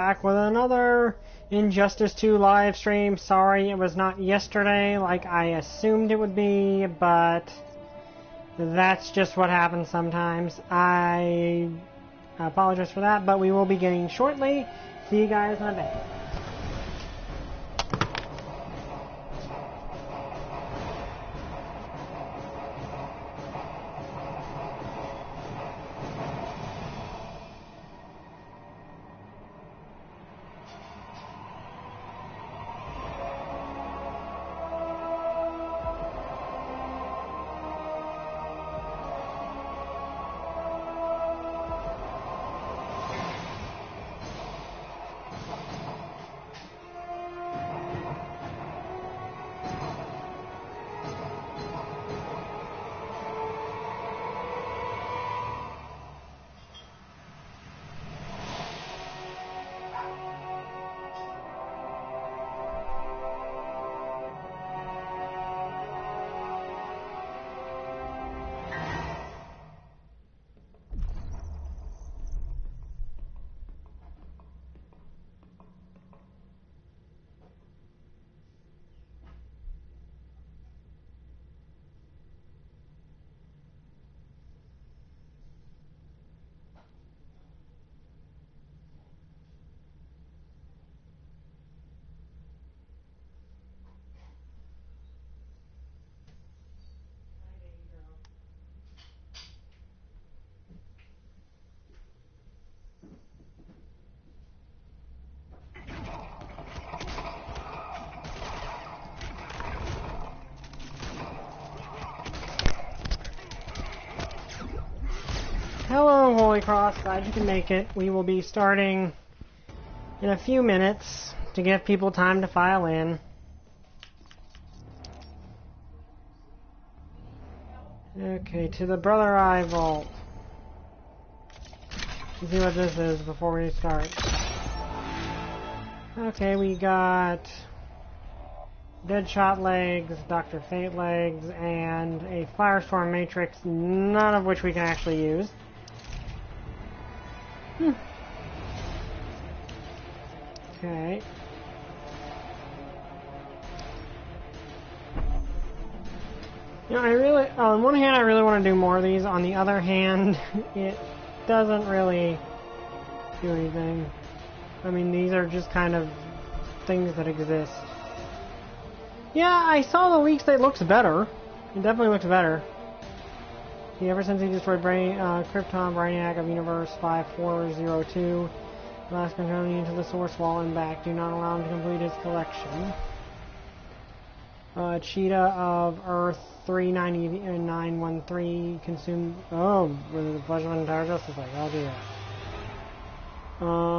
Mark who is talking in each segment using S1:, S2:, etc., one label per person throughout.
S1: Back with another Injustice 2 live stream. Sorry it was not yesterday like I assumed it would be, but that's just what happens sometimes. I apologize for that, but we will be getting shortly. See you guys in a bit. Hello, Holy Cross. Glad you can make it. We will be starting in a few minutes to give people time to file in. Okay, to the Brother Eye Vault. Let's see what this is before we start. Okay, we got Deadshot legs, Dr. Fate legs, and a Firestorm Matrix, none of which we can actually use. Okay. You know, I really, on one hand, I really want to do more of these. On the other hand, it doesn't really do anything. I mean, these are just kind of things that exist. Yeah, I saw the leaks that it looks better. It definitely looks better. See, ever since he destroyed Krypton, Brainiac of Universe 5402, last controlling into the source wall and back, do not allow him to complete his collection. Cheetah of Earth 39913 consumed. Oh, with the pleasure of the entire Justice League. I'll do that.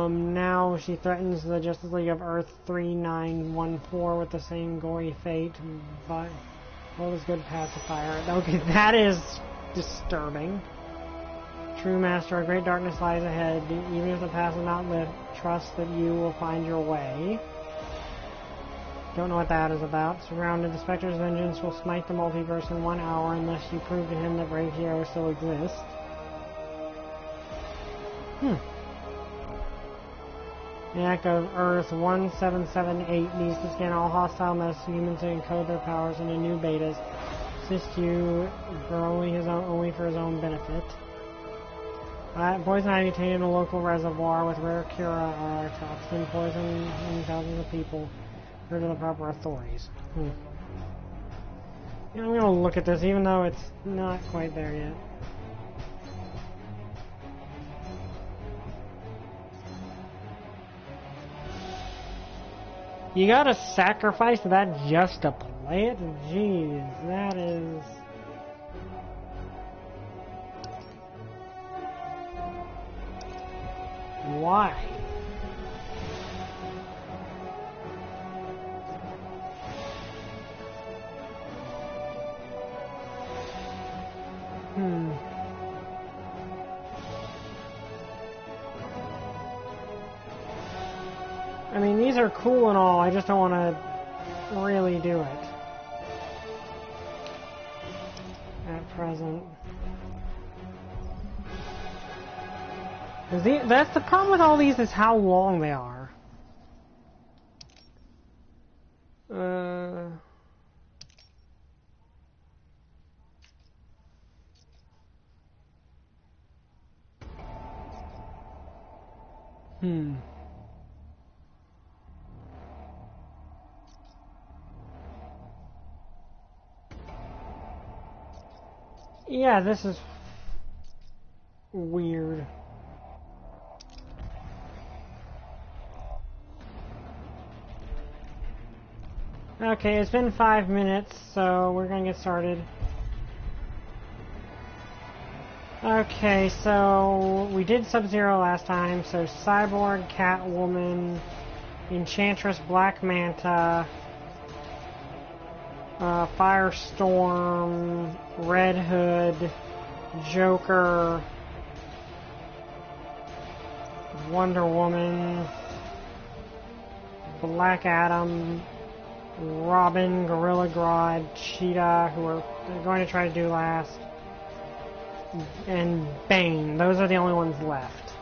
S1: Now she threatens the Justice League of Earth 3914 with the same gory fate. But what is good pacifier? Okay, that is disturbing. True Master, a great darkness lies ahead. Even if the path is not lit, trust that you will find your way. Don't know what that is about. Surrounded, the Spectre's vengeance will smite the multiverse in 1 hour unless you prove to him that Brave Hero still exists. Act of Earth 1778 needs to scan all hostile humans to encode their powers into new betas. Assist you for only for his own benefit. Poison ivy obtained in a local reservoir with rare cura toxin poisoning thousands of people. To the proper authorities. Yeah, I'm gonna look at this even though it's not quite there yet. You gotta sacrifice that just to play it? Jeez, that is... Why? I mean, these are cool and all, I just don't want to really do it at present. That's the problem with all these, is how long they are. Yeah, this is weird. Okay, it's been 5 minutes, so we're gonna get started. Okay, so we did Sub-Zero last time, so Cyborg, Catwoman, Enchantress, Black Manta, Firestorm, Red Hood, Joker, Wonder Woman, Black Adam, Robin, Gorilla Grodd, Cheetah, who we're going to try to do last, and Bane. Those are the only ones left.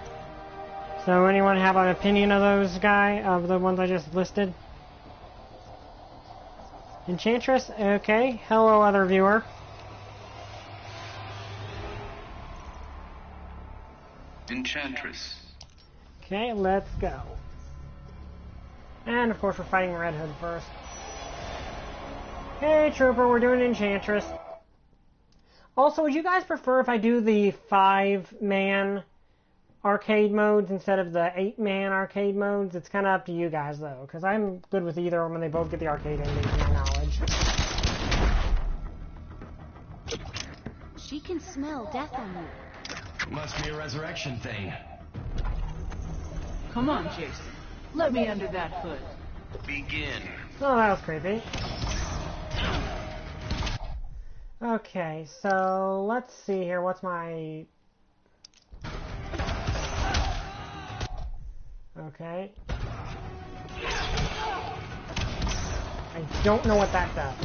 S1: So anyone have an opinion of those of the ones I just listed? Enchantress? Okay. Hello, other viewer.
S2: Enchantress.
S1: Okay, let's go. And of course we're fighting Red Hood first. Hey Trooper, we're doing Enchantress. Also, would you guys prefer if I do the 5-man arcade modes instead of the 8-man arcade modes? It's kind of up to you guys though, because I'm good with either of them and they both get the arcade ending to my knowledge.
S3: She can smell death on you.
S4: Must be a resurrection thing.
S5: Come on, Jason. Let me under that hood.
S2: Begin.
S1: Oh, that was creepy. Okay, so let's see here. What's my... Okay. I don't know what that does.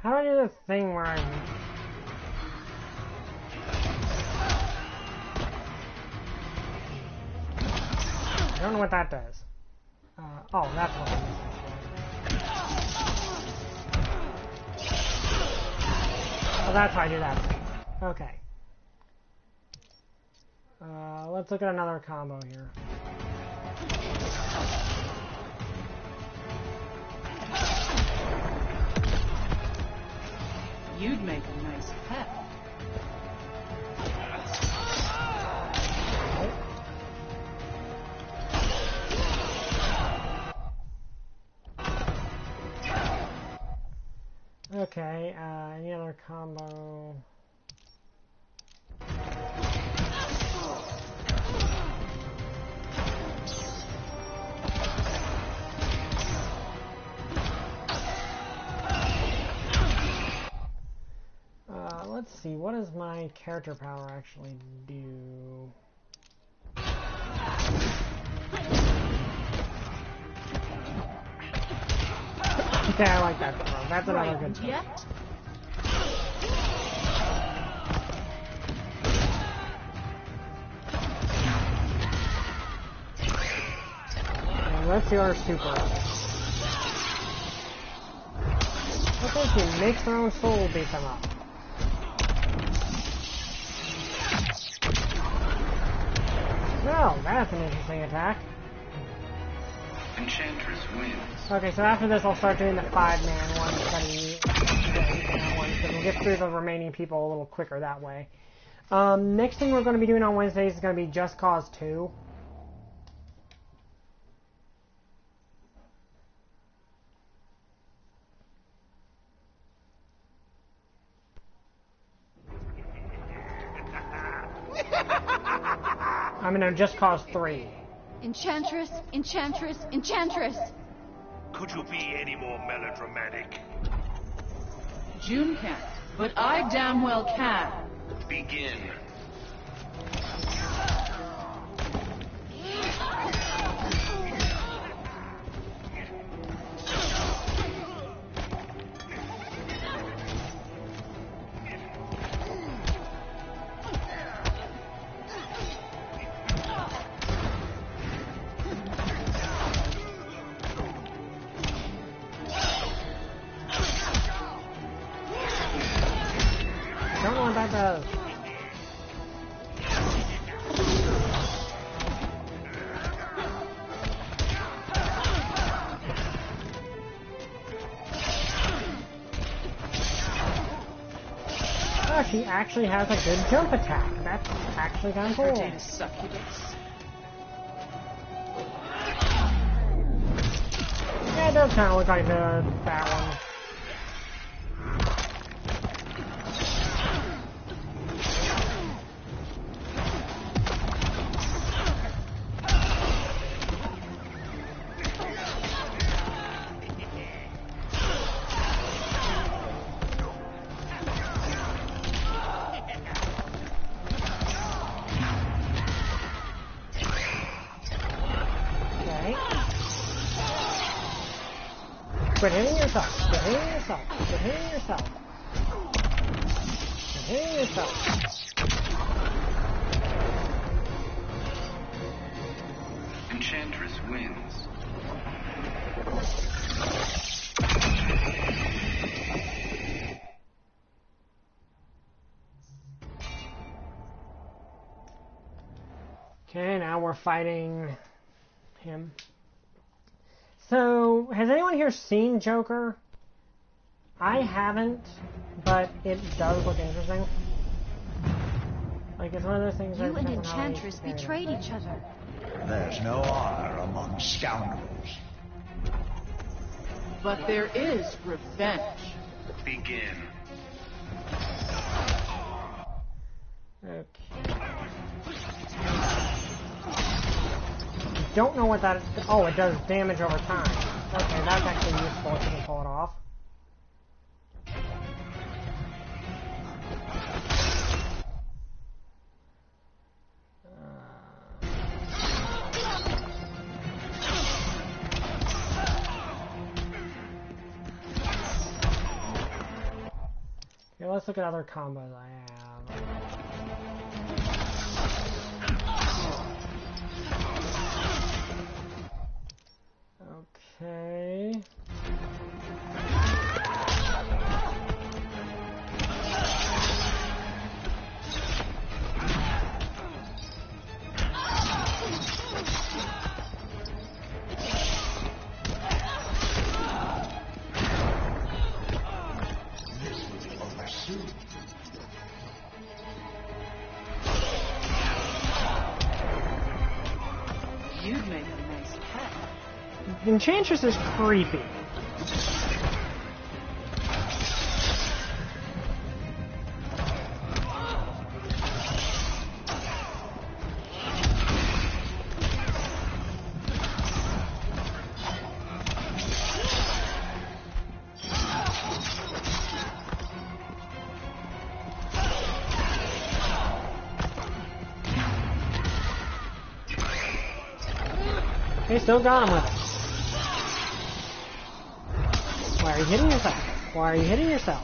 S1: How do I do this thing where I don't know what that does. Oh, that's what I'm missing. Oh, that's how I do that. Okay. Let's look at another combo here.
S5: You'd make a nice pet.
S1: Okay, any other combo? Let's see, what does my character power actually do? Okay, I like that throw. That's another good throw.
S5: Yet?
S1: And let's see our super. Okay, she makes her own soul beat them up. Well, that's an interesting attack.
S2: Enchantress wins.
S1: Okay, so after this I'll start doing the 5-man one instead of the 8-man one, because we'll get through the remaining people a little quicker that way. Next thing we're going to be doing on Wednesdays is going to be Just Cause 2. I'm going to Just Cause 3.
S3: Enchantress, Enchantress, Enchantress!
S6: Could you be any more melodramatic?
S5: June can't, but I damn well can.
S2: Begin.
S1: Don't know what that does. Oh, she actually has a good jump attack. That's actually kind of cool.
S5: Pretend succubus.
S1: Yeah, it does kind of look like that one. Quit hitting yourself. Quit hitting yourself. Quit hitting yourself. Quit hitting yourself.
S2: Enchantress wins.
S1: Okay, now we're fighting him. So, has anyone here seen Joker? I haven't, but it does look interesting. Like, it's one of those things
S3: You
S1: that
S3: and Enchantress betrayed each other.
S7: There's no honor among scoundrels.
S5: But there is revenge.
S2: Begin.
S1: Okay. Don't know what that is. Oh, it does damage over time. Okay, that's actually useful if you can pull it off. Okay, let's look at other combos I have. Okay.
S5: You'd make a nice pet.
S1: Enchantress is creepy. Okay, still got him with it. Why are you hitting yourself? Why are you hitting yourself?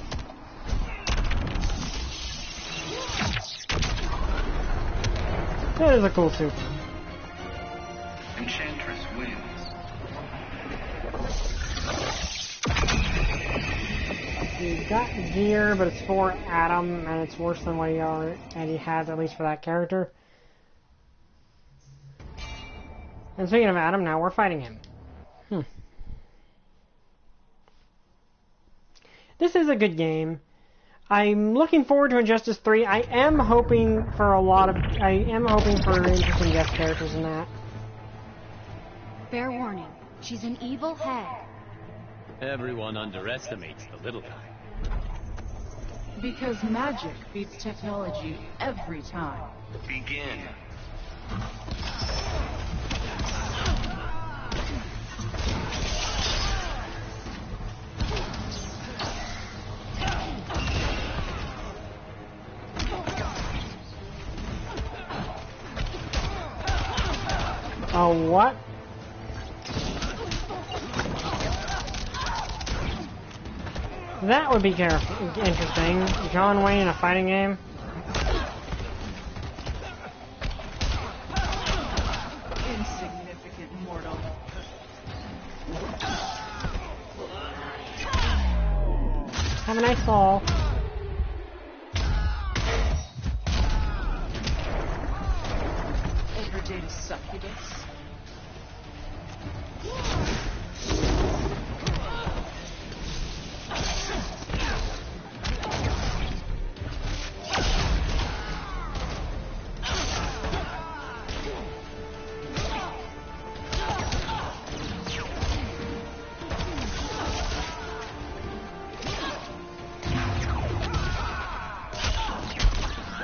S1: That is a cool super.
S2: Enchantress wins.
S1: He got gear, but it's for Adam, and it's worse than what he has, at least for that character. And speaking of Adam, now we're fighting him. This is a good game. I'm looking forward to Injustice 3. I am hoping for interesting guest characters in that.
S3: Fair warning, she's an evil hag.
S8: Everyone underestimates the little guy.
S5: Because magic beats technology every time.
S2: Begin.
S1: Oh, what? That would be interesting. John Wayne in a fighting game.
S5: Insignificant mortal.
S1: Have a nice fall.
S5: Everyday succubus.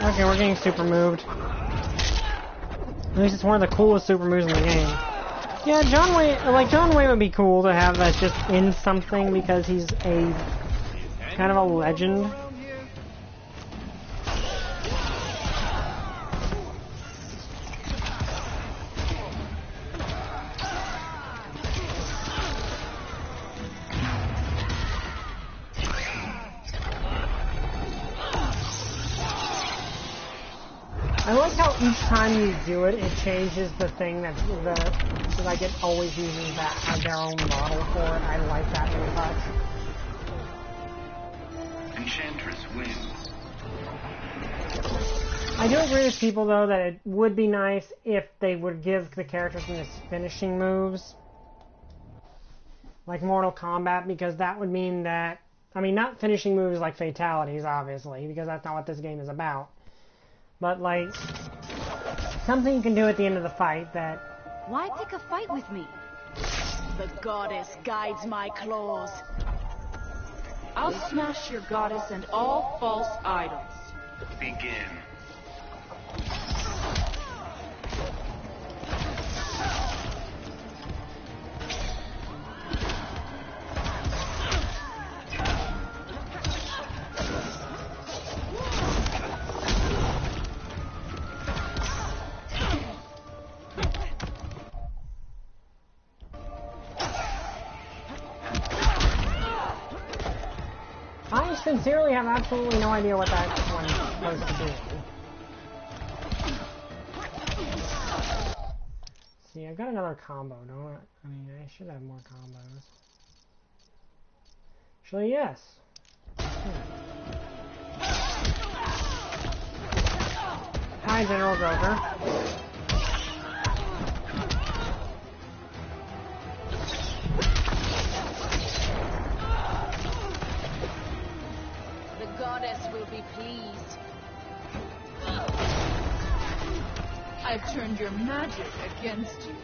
S1: Okay, we're getting super moved. At least it's one of the coolest super moves in the game. Yeah, John Wayne would be cool to have as just in something because he's a kind of a legend. I like how each time you do it, it changes the thing that like it always uses that their own model for it. I like that little touch.
S2: Enchantress wins.
S1: I do agree with people though that it would be nice if they would give the characters some finishing moves, like Mortal Kombat, because that would mean that, I mean, not finishing moves like fatalities, obviously, because that's not what this game is about. But, like, something you can do at the end of the fight that...
S3: Why pick a fight with me?
S5: The goddess guides my claws. I'll smash your goddess and all false idols.
S2: Begin.
S1: I sincerely have absolutely no idea what that one's supposed to do. See, I've got another combo, don't I? I mean, I should have more combos. Actually, yes. Hi, General Joker.
S3: The goddess will be pleased.
S5: I've turned your magic against you.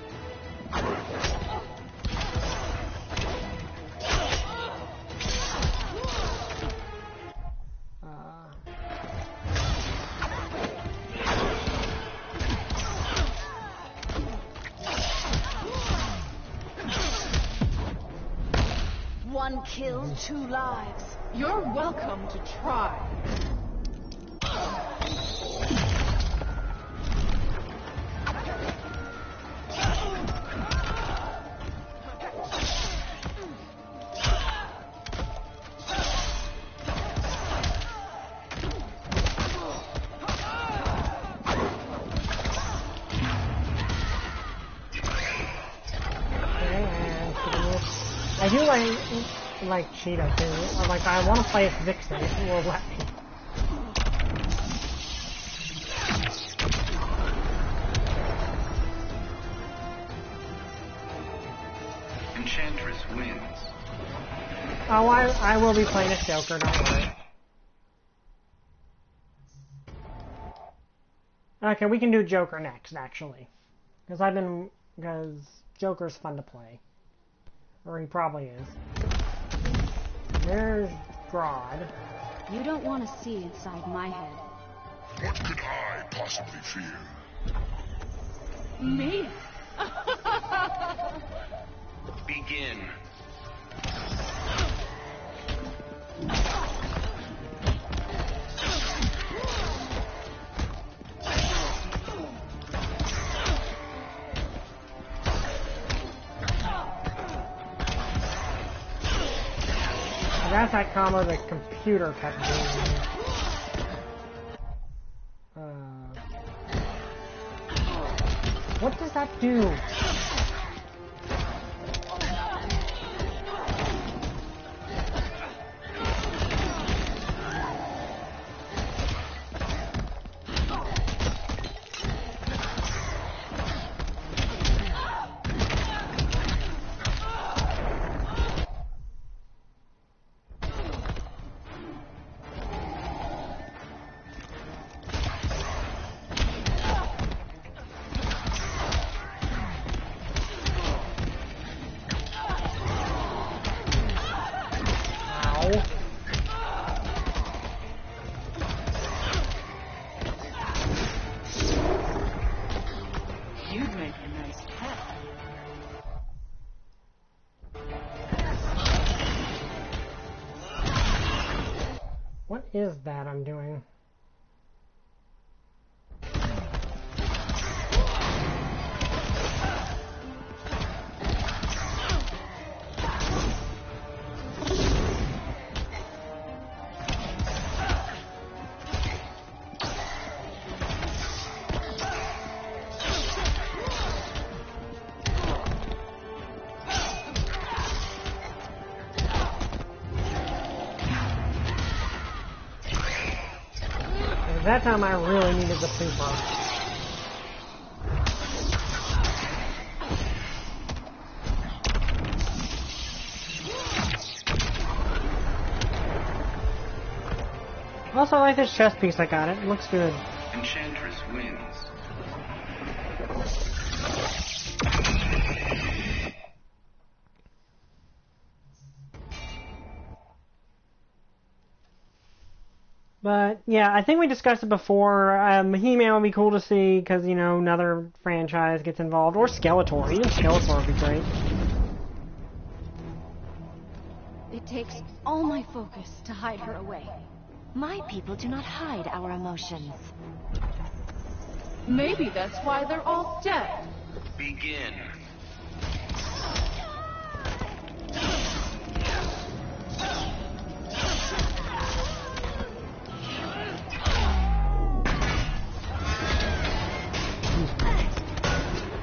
S3: One kill, 2 lives.
S5: You're welcome to try.
S1: I do like Cheetah too. Like, I want to play as Vixen if it will let me.
S2: Enchantress wins.
S1: Oh, I will be playing as Joker, don't worry. Okay, we can do Joker next, actually. Because Joker's fun to play. Or he probably is. There's Grodd.
S3: You don't want to see inside my head.
S6: What could I possibly fear?
S5: Me?
S2: Begin.
S1: guess that combo the computer kept doing. What does that do?
S5: You'd make a nice pet.
S1: What is that I'm doing? That time I really needed the super. Also, I like this chest piece I got. It looks good.
S2: Enchantress wins.
S1: But, yeah, I think we discussed it before. He-Man would be cool to see, because, you know, another franchise gets involved. Or Skeletor. Even Skeletor would be great.
S3: It takes all my focus to hide her away. My people do not hide our emotions.
S5: Maybe that's why they're all dead.
S2: Begin.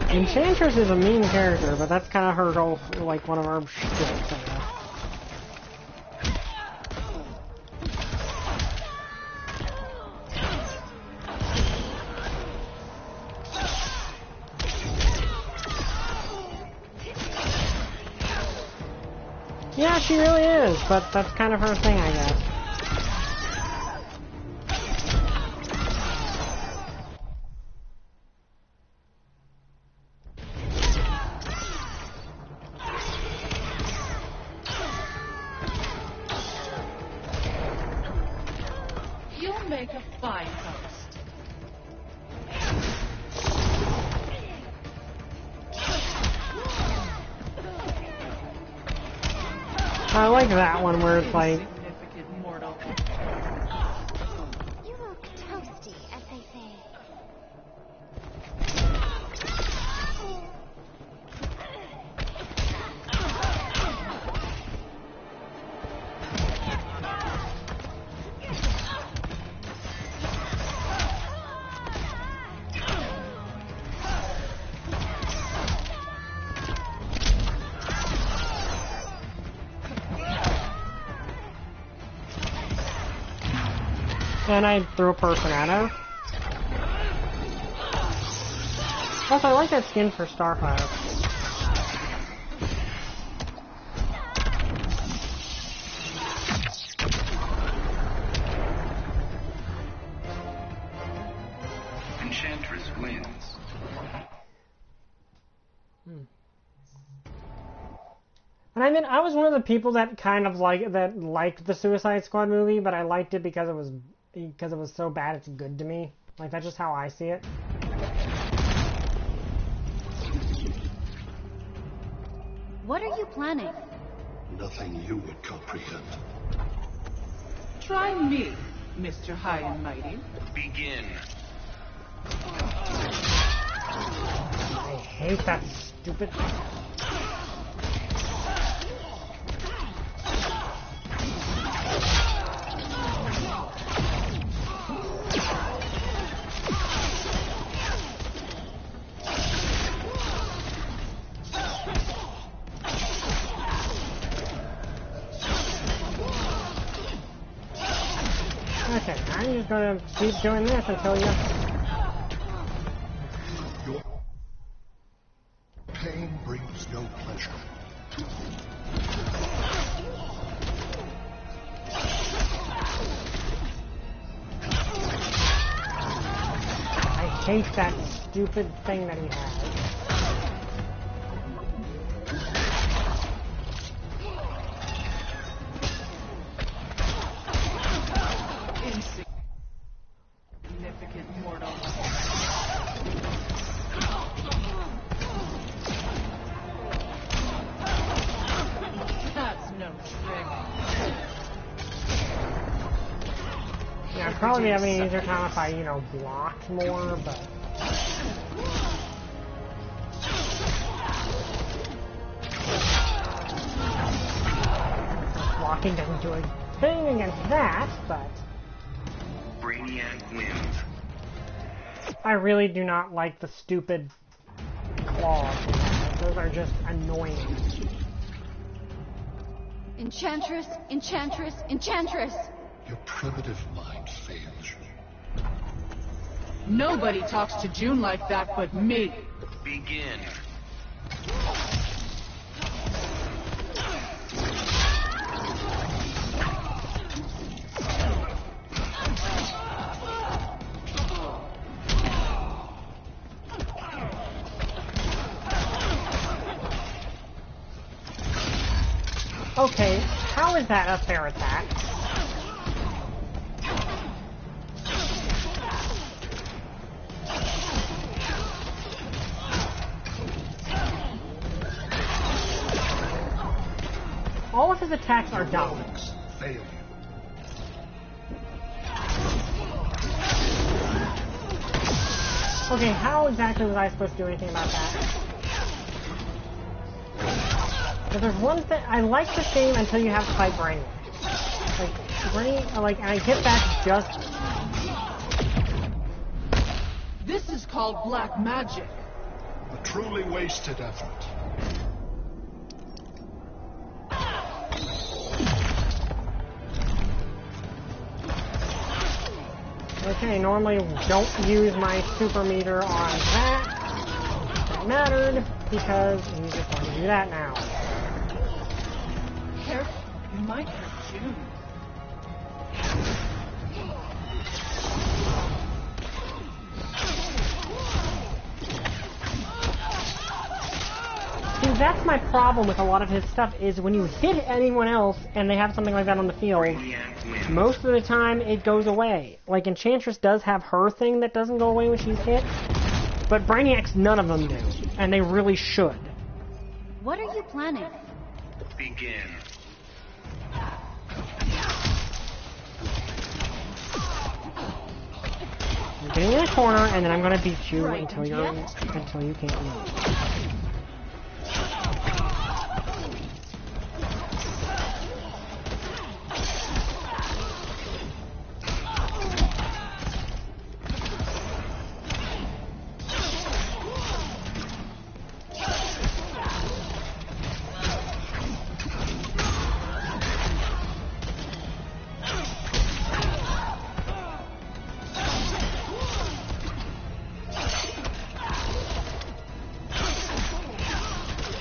S1: Enchantress is a mean character, but that's kind of her whole, like, one of her shtick. Yeah, she really is, but that's kind of her thing, I guess.
S5: You'll make a fine host.
S1: I like that one where it's like...
S5: Insignificant mortal.
S3: You look toasty, as they say.
S1: And I threw a person at her. Also, I like that skin for Starfire.
S2: Enchantress wins.
S1: And I mean, I was one of the people that kind of liked the Suicide Squad movie, but I liked it because it was so bad it's good to me. Like, that's just how I see it.
S3: What are you planning?
S6: Nothing you would comprehend.
S5: Try me, Mr. High and Mighty.
S2: Begin.
S1: I hate that stupid... Okay, I'm just gonna keep doing this until you...
S6: Your pain brings no pleasure.
S1: I hate that stupid thing that he has.
S5: Insignificant mortal. That's no trick.
S1: Yeah, I'd probably have an easier time if I, you know, blocked more, but... Blocking doesn't do a thing against that, but...
S2: Brainiac wins.
S1: I really do not like the stupid claws. Those are just annoying.
S3: Enchantress, Enchantress, Enchantress!
S6: Your primitive mind fails you.
S5: Nobody talks to June like that but me.
S2: Begin.
S1: Okay, how is that a fair attack? All of his attacks are dumb.
S6: Fail you.
S1: Okay, how exactly was I supposed to do anything about that? But there's one thing, I like this game until you have to fight Brainiac. And I get that just...
S5: This is called black magic.
S6: A truly wasted effort.
S1: Okay, normally don't use my super meter on that. That mattered, because he's just going to do that now.
S5: Careful, you might hurt June.
S1: See, that's my problem with a lot of his stuff, is when you hit anyone else and they have something like that on the field, most of the time it goes away. Like, Enchantress does have her thing that doesn't go away when she's hit, but Brainiac's none of them do, and they really should.
S3: What are you planning?
S2: Begin.
S1: I'm getting in a corner, and then I'm going to beat you
S3: Right,
S1: until you can't move.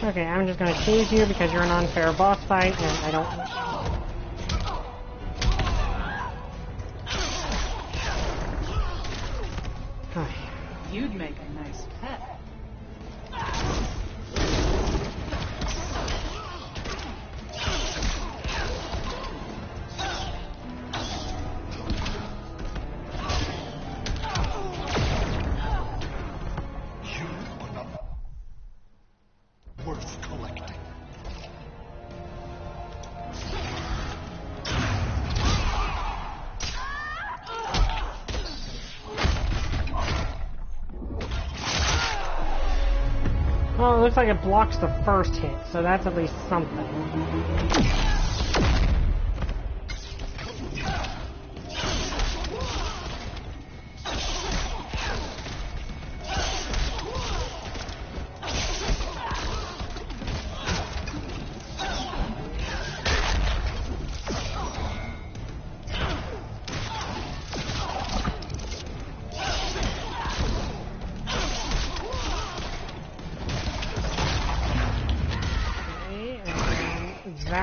S1: Okay, I'm just gonna chase you because you're an unfair boss fight, and I don't...
S5: You'd make a nice pet.
S6: You are not worth collecting.
S1: Well, it looks like it blocks the first hit, so that's at least something.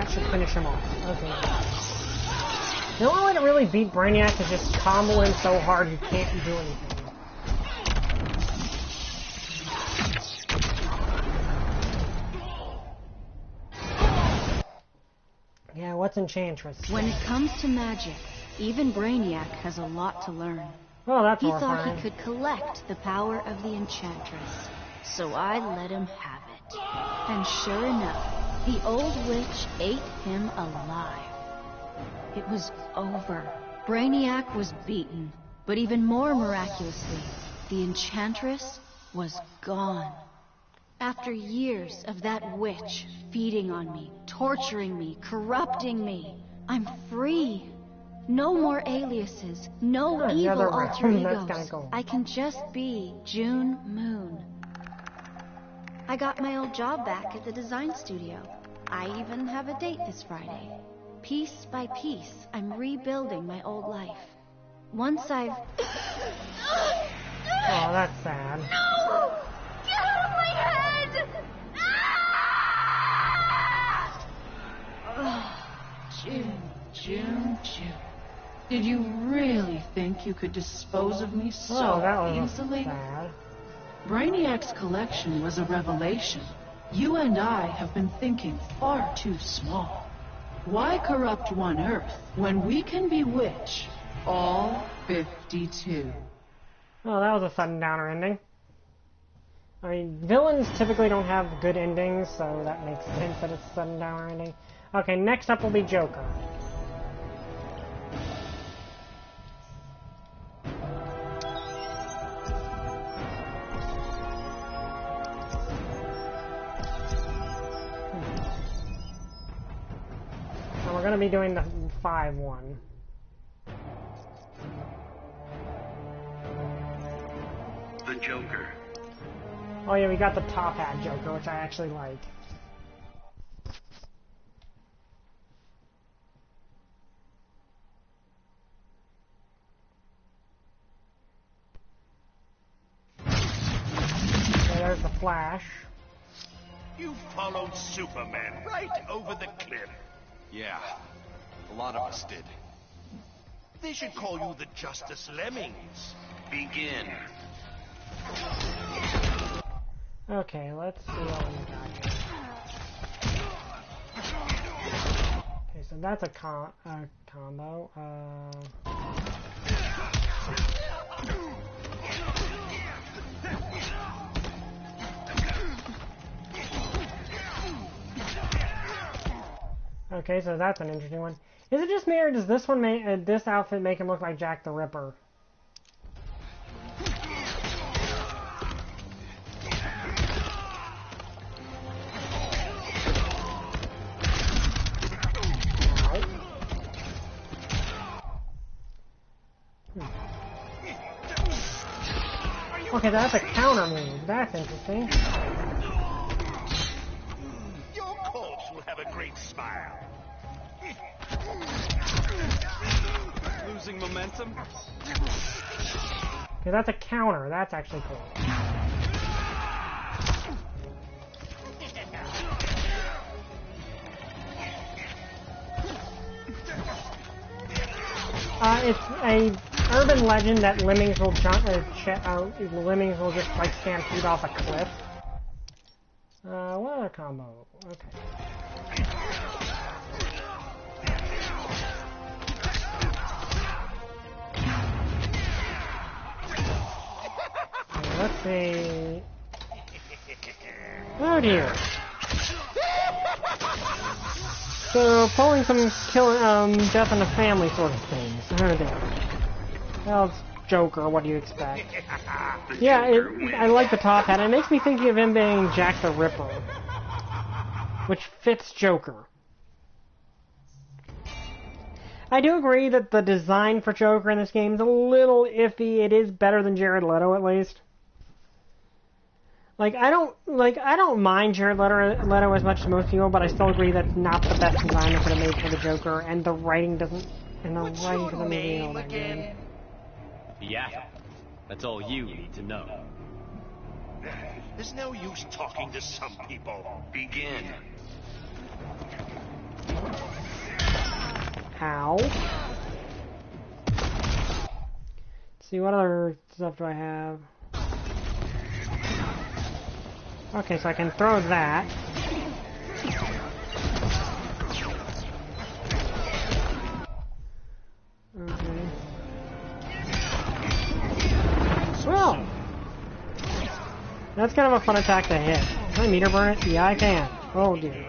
S1: that should finish him off. Okay. The only way to really beat Brainiac is just combo him so hard he can't do anything. Yeah, what's Enchantress?
S3: When it comes to magic, even Brainiac has a lot to learn.
S1: Oh, that's
S3: He
S1: horrifying.
S3: thought he could collect the power of the Enchantress, so I let him have it. And sure enough, the old witch ate him alive. It was over. Brainiac was beaten, but even more miraculously, the Enchantress was gone. After years of that witch feeding on me, torturing me, corrupting me, I'm free. No more aliases, no evil alter egos.
S1: That's cool.
S3: I can just be June Moon. I got my old job back at the design studio. I even have a date this Friday. Piece by piece, I'm rebuilding my old life. Once I've...
S1: Oh, that's sad.
S3: No! Get out of my head!
S5: June. Did you really think you could dispose of me so
S1: Oh, that was
S5: easily?
S1: sad.
S5: Brainiac's collection was a revelation. You and I have been thinking far too small. Why corrupt one Earth when we can bewitch all 52?
S1: Oh, that was a sudden downer ending. I mean, villains typically don't have good endings, so that makes sense that it's a sudden downer ending. Okay, next up will be Joker. And we're going to be doing the 5-1.
S2: The Joker.
S1: Oh yeah, we got the top hat Joker, which I actually like. Okay, there's the Flash.
S9: You followed Superman right over the cliff.
S10: Yeah, a lot of us did.
S9: They should call you the Justice Lemmings.
S2: Begin.
S1: Okay, let's see what we got here. Okay, so that's a combo. Okay, so that's an interesting one. Is it just me, or does this one make this outfit make him look like Jack the Ripper? Okay, that's a counter move. That's interesting.
S9: Your corpse will have a great smile.
S10: Losing momentum?
S1: Okay, that's a counter. That's actually cool. It's a urban legend that lemmings will lemmings will just like stampede off a cliff. What other combo? Okay. Let's see. Oh dear. So pulling some death in the family sort of things. Oh dear. Well, it's Joker. What do you expect? Yeah, I like the top hat. It makes me think of him being Jack the Ripper, which fits Joker. I do agree that the design for Joker in this game is a little iffy. It is better than Jared Leto, at least. I don't mind Jared Leto as much as most people, but I still agree that's not the best design they could have made for the Joker, and the writing doesn't make me all that good.
S8: Yeah, that's all you need to know.
S9: There's no use talking to some people.
S2: Begin.
S1: Ow. Let's see, what other stuff do I have? Okay, so I can throw that. Okay. Well, that's kind of a fun attack to hit. Can I meter burn it? Yeah, I can. Oh dear.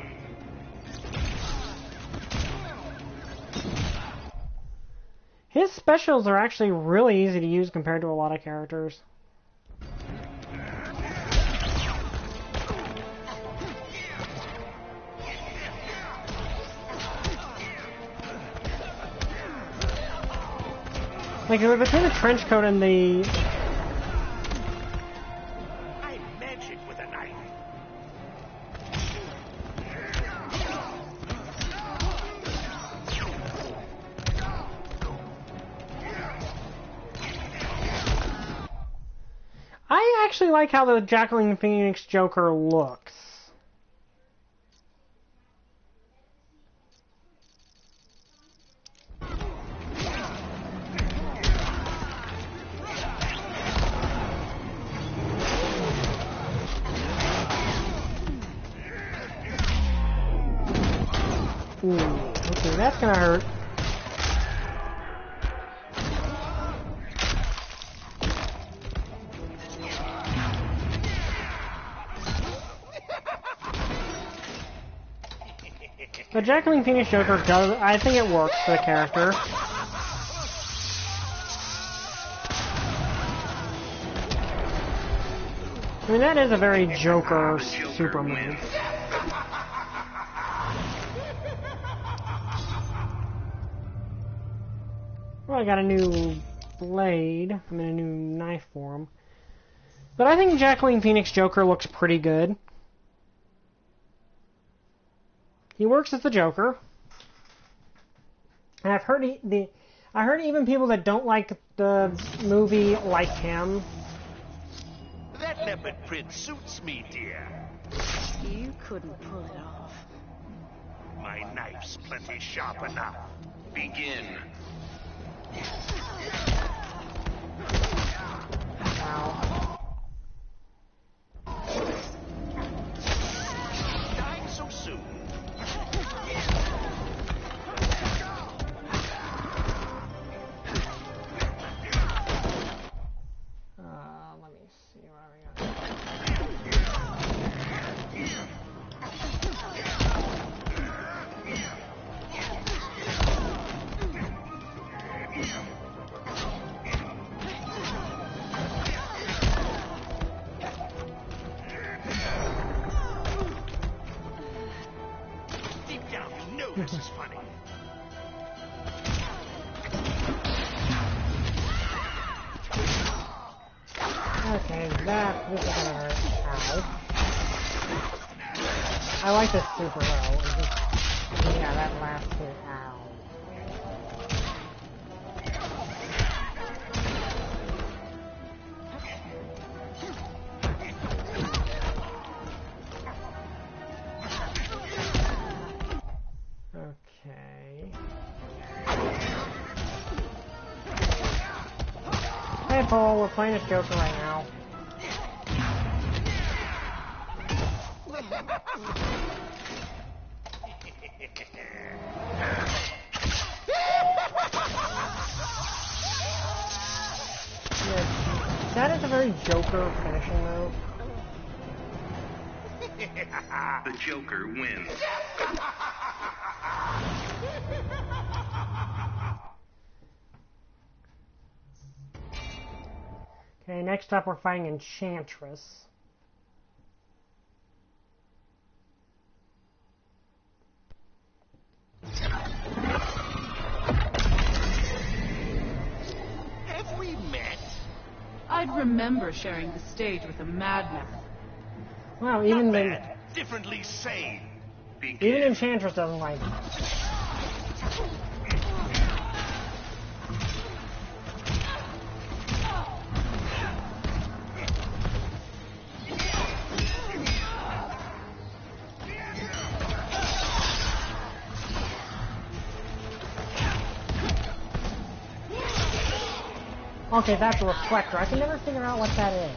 S1: His specials are actually really easy to use compared to a lot of characters. Like, between the trench coat and the...
S9: I magic with a knife.
S1: I actually like how the Jacqueline Phoenix Joker looks. Ooh, okay, that's gonna hurt. The Jacqueline Phoenix Joker does, I think it works for the character. I mean, that is a very Joker super move. Well, I got a new blade. I mean, a new knife for him. But I think Jacqueline Phoenix Joker looks pretty good. He works as the Joker. And I've heard I heard even people that don't like the movie like him.
S9: That leopard print suits me, dear.
S3: You couldn't pull it off.
S9: My knife's plenty sharp enough.
S2: Begin.
S1: Ow.
S9: Dying so soon.
S1: Let me see what we got.
S9: Deep down, you know this is funny.
S1: Okay, this is gonna hurt. Ow. I like this super low. Yeah, that last hit. Ow. Okay. Hey Paul, we're playing this Joker right now. Yeah, that is a very Joker finishing move.
S2: The Joker wins.
S1: Okay, next up we're fighting Enchantress.
S9: Have we met?
S5: I'd remember sharing the stage with a madman.
S1: Wow, even
S9: Not
S1: the
S9: bad. Differently sane.
S1: even Enchantress doesn't like it. Okay, that's a reflector. I can never figure out what that is.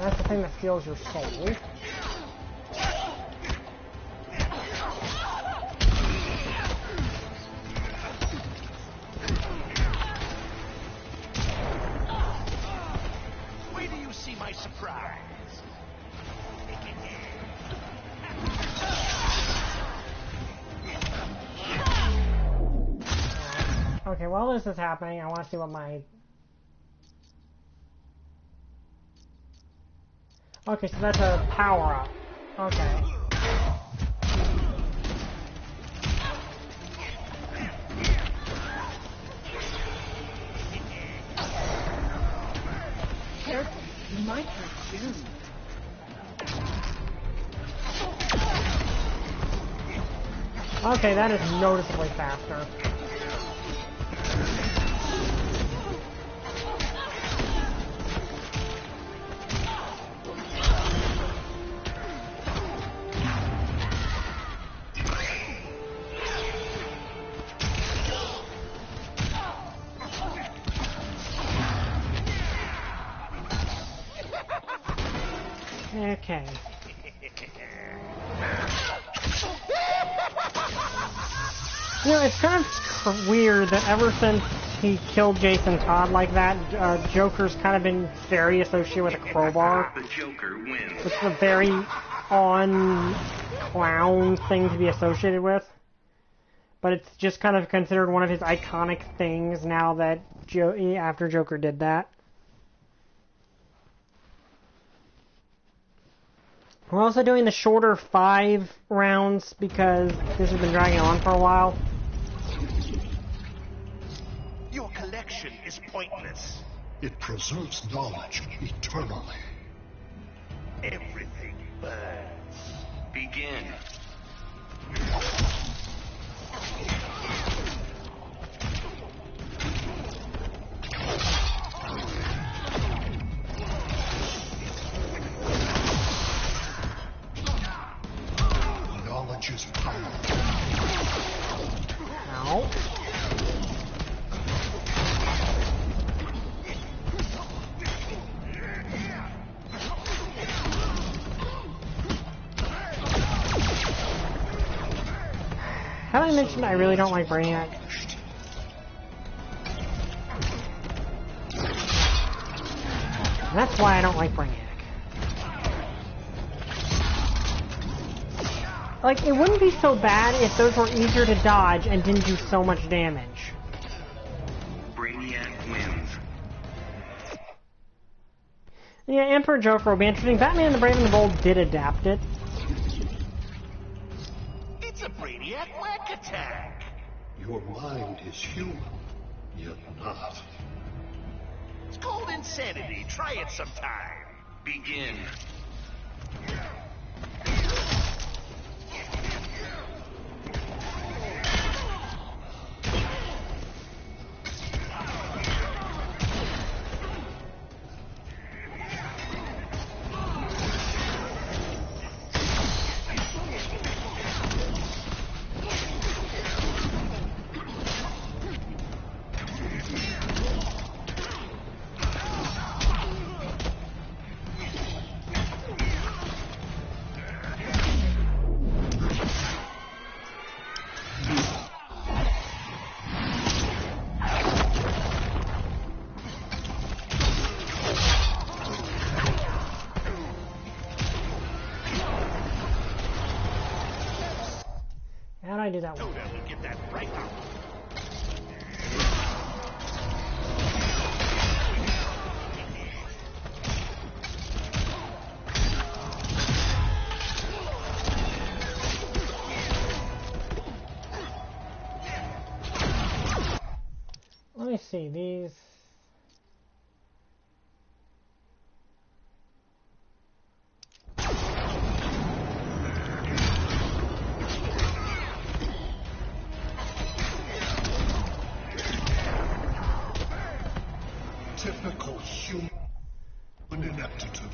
S1: That's the thing that steals your soul.
S9: Wait till you see my surprise.
S1: Okay, while this is happening, I want to see what my... Okay, so that's a power-up. Okay.
S5: Careful, you might hurt June.
S1: Okay, that is noticeably faster. Okay. You know, it's kind of weird that ever since he killed Jason Todd like that, Joker's kind of been very associated with a crowbar.
S2: The Joker wins.
S1: Which is a very on-clown thing to be associated with. But it's just kind of considered one of his iconic things now that after Joker did that. We're also doing the shorter 5 rounds because this has been dragging on for a while.
S9: Your collection is pointless.
S6: It preserves knowledge eternally.
S9: Everything burns.
S2: Begin.
S6: Knowledge is power.
S1: Ow. Have I mentioned I really don't like Brainiac? That's why I don't like Brainiac. Like, it wouldn't be so bad if those were easier to dodge and didn't do so much damage.
S2: Brainiac wins.
S1: Yeah, Emperor Joker will be interesting. Batman the Brave and the Bold did adapt it.
S9: It's a Brainiac whack attack.
S6: Your mind is human, yet not.
S9: It's called insanity. Try it sometime.
S2: Begin.
S1: How do I do that one?
S9: Toda will get that right out.
S1: Let me see, these...
S6: Typical human ineptitude.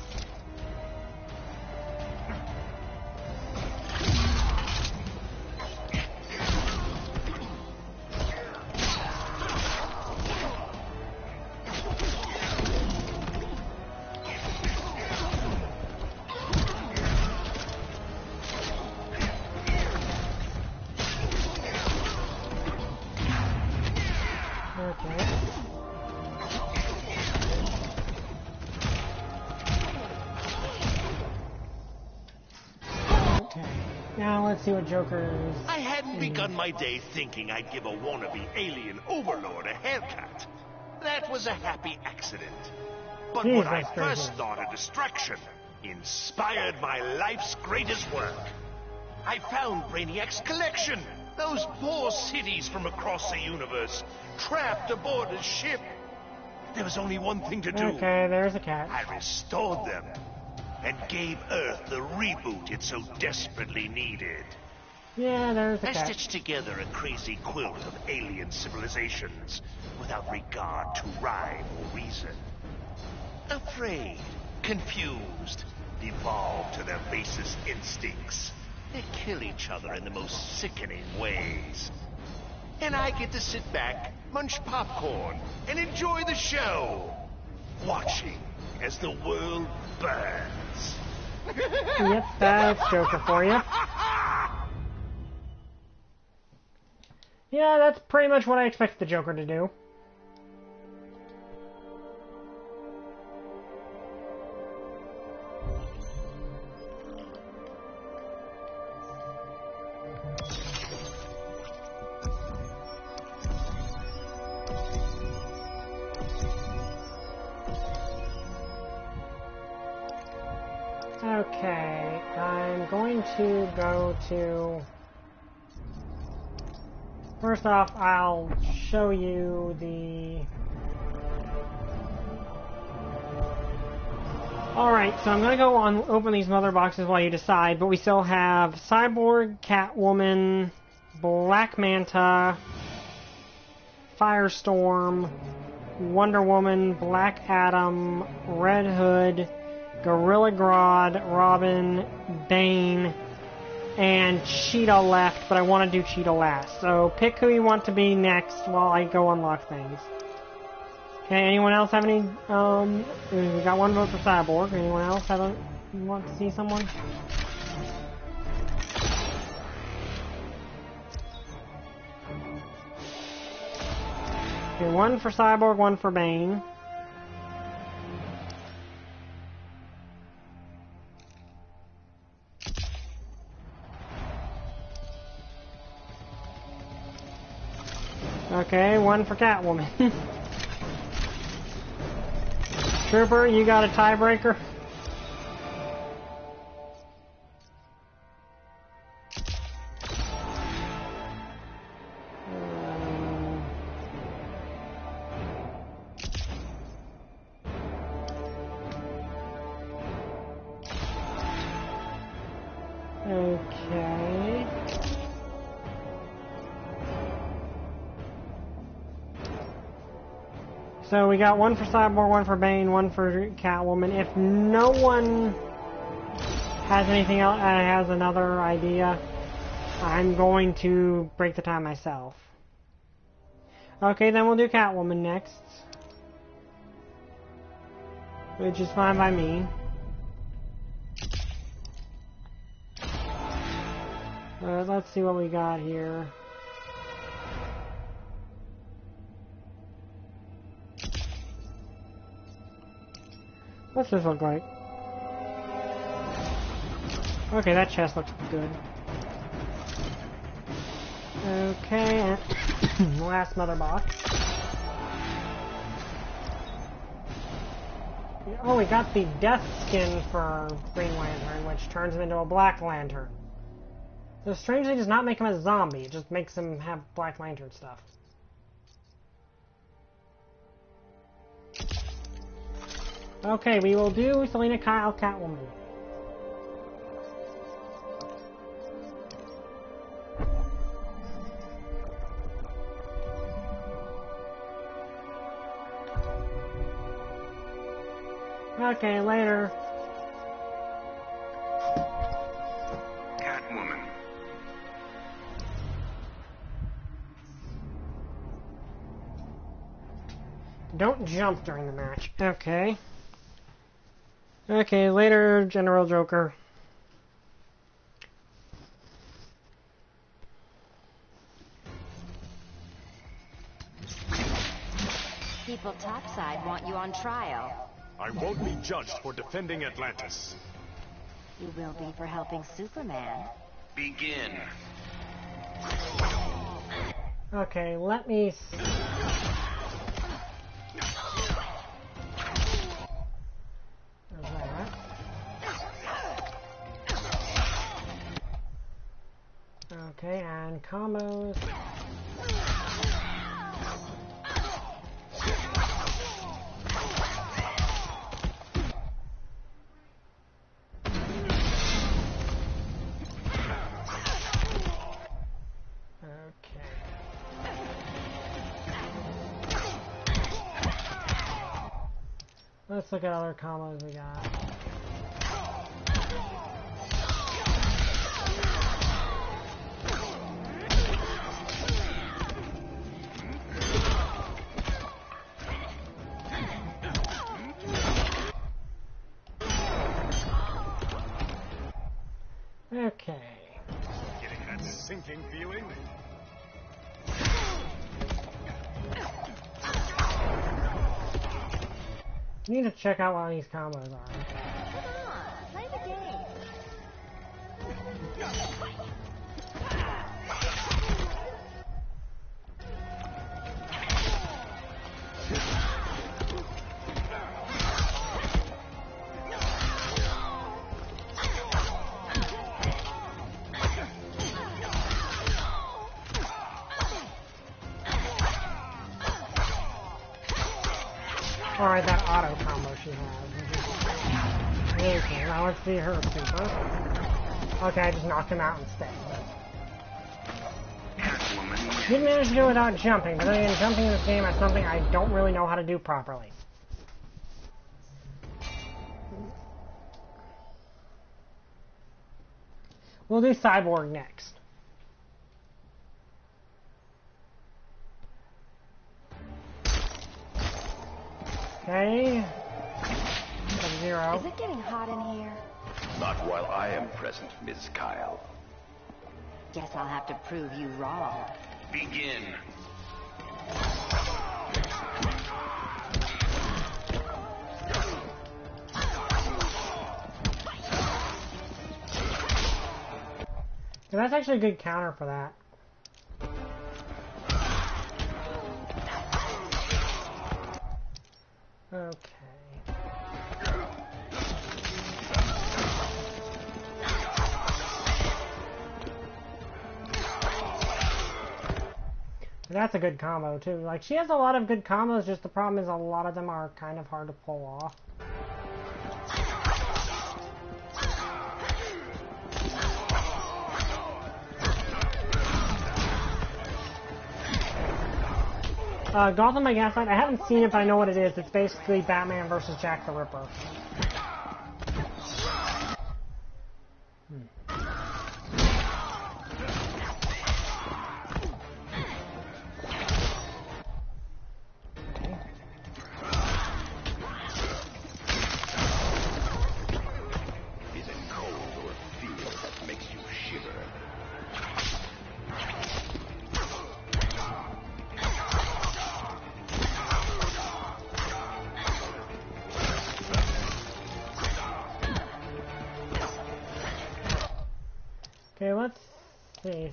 S1: Now let's see what Joker's...
S9: I hadn't begun my day thinking I'd give a wannabe alien overlord a haircut. That was a happy accident. But what I first thought a distraction inspired my life's greatest work. I found Brainiac's collection. Those poor cities from across the universe, trapped aboard a ship. There was only one thing to do.
S1: Okay, there's a cat.
S9: I restored them and gave Earth the reboot it so desperately needed.
S1: Yeah, there's a cat.
S9: I stitched together a crazy quilt of alien civilizations without regard to rhyme or reason. Afraid, confused, devolved to their basest instincts. They kill each other in the most sickening ways. And I get to sit back, munch popcorn, and enjoy the show. Watching as the world burns.
S1: Yep, that's Joker for you. Yeah, that's pretty much what I expect the Joker to do. Okay, I'm going to go to... First off, I'll show you the... Alright, so I'm going to go on open these mother boxes while you decide, but we still have Cyborg, Catwoman, Black Manta, Firestorm, Wonder Woman, Black Adam, Red Hood, Gorilla Grodd, Robin, Bane, and Cheetah left, but I want to do Cheetah last. So pick who you want to be next while I go unlock things. Okay, anyone else have any, we got one vote for Cyborg. Anyone else want to see someone? Okay, one for Cyborg, one for Bane. Okay, one for Catwoman. Trooper, you got a tiebreaker? Okay. So we got one for Cyborg, one for Bane, one for Catwoman. If no one has anything else, has another idea, I'm going to break the tie myself. Okay, then we'll do Catwoman next. Which is fine by me. Let's see what we got here. What's this look like? Okay, that chest looks good. Okay, and last mother box. Oh, we got the death skin for Green Lantern, which turns him into a Black Lantern. So strangely does not make him a zombie, it just makes him have Black Lantern stuff. Okay, we will do Selena Kyle Catwoman. Okay, later.
S2: Catwoman.
S1: Don't jump during the match. Okay. Okay, later, General Joker.
S3: People topside want you on trial.
S10: I won't be judged for defending Atlantis.
S3: You will be for helping Superman.
S2: Begin.
S1: Okay, let me... Okay, and combos. Let's look at other combos we got. Okay.
S10: Getting that sinking feeling?
S1: Need to check out what these combos are.
S3: Come on, play the game.
S1: Alright, that auto combo she has. Okay, now let's see her super. Okay, I just knocked him out instead. Didn't manage to do it without jumping, but then again, jumping in this game is something I don't really know how to do properly. We'll do Cyborg next. Okay. Sub-Zero.
S3: Is it getting hot in here?
S11: Not while I am present, Ms. Kyle.
S3: Guess I'll have to prove you wrong.
S2: Begin.
S1: So that's actually a good counter for that. Okay. That's a good combo too. Like, she has a lot of good combos, just the problem is a lot of them are kind of hard to pull off. Gotham by Gaslight, I haven't seen it, but I know what it is. It's basically Batman versus Jack the Ripper.
S11: Is it cold or fear that makes you shiver?
S1: Okay, let's see.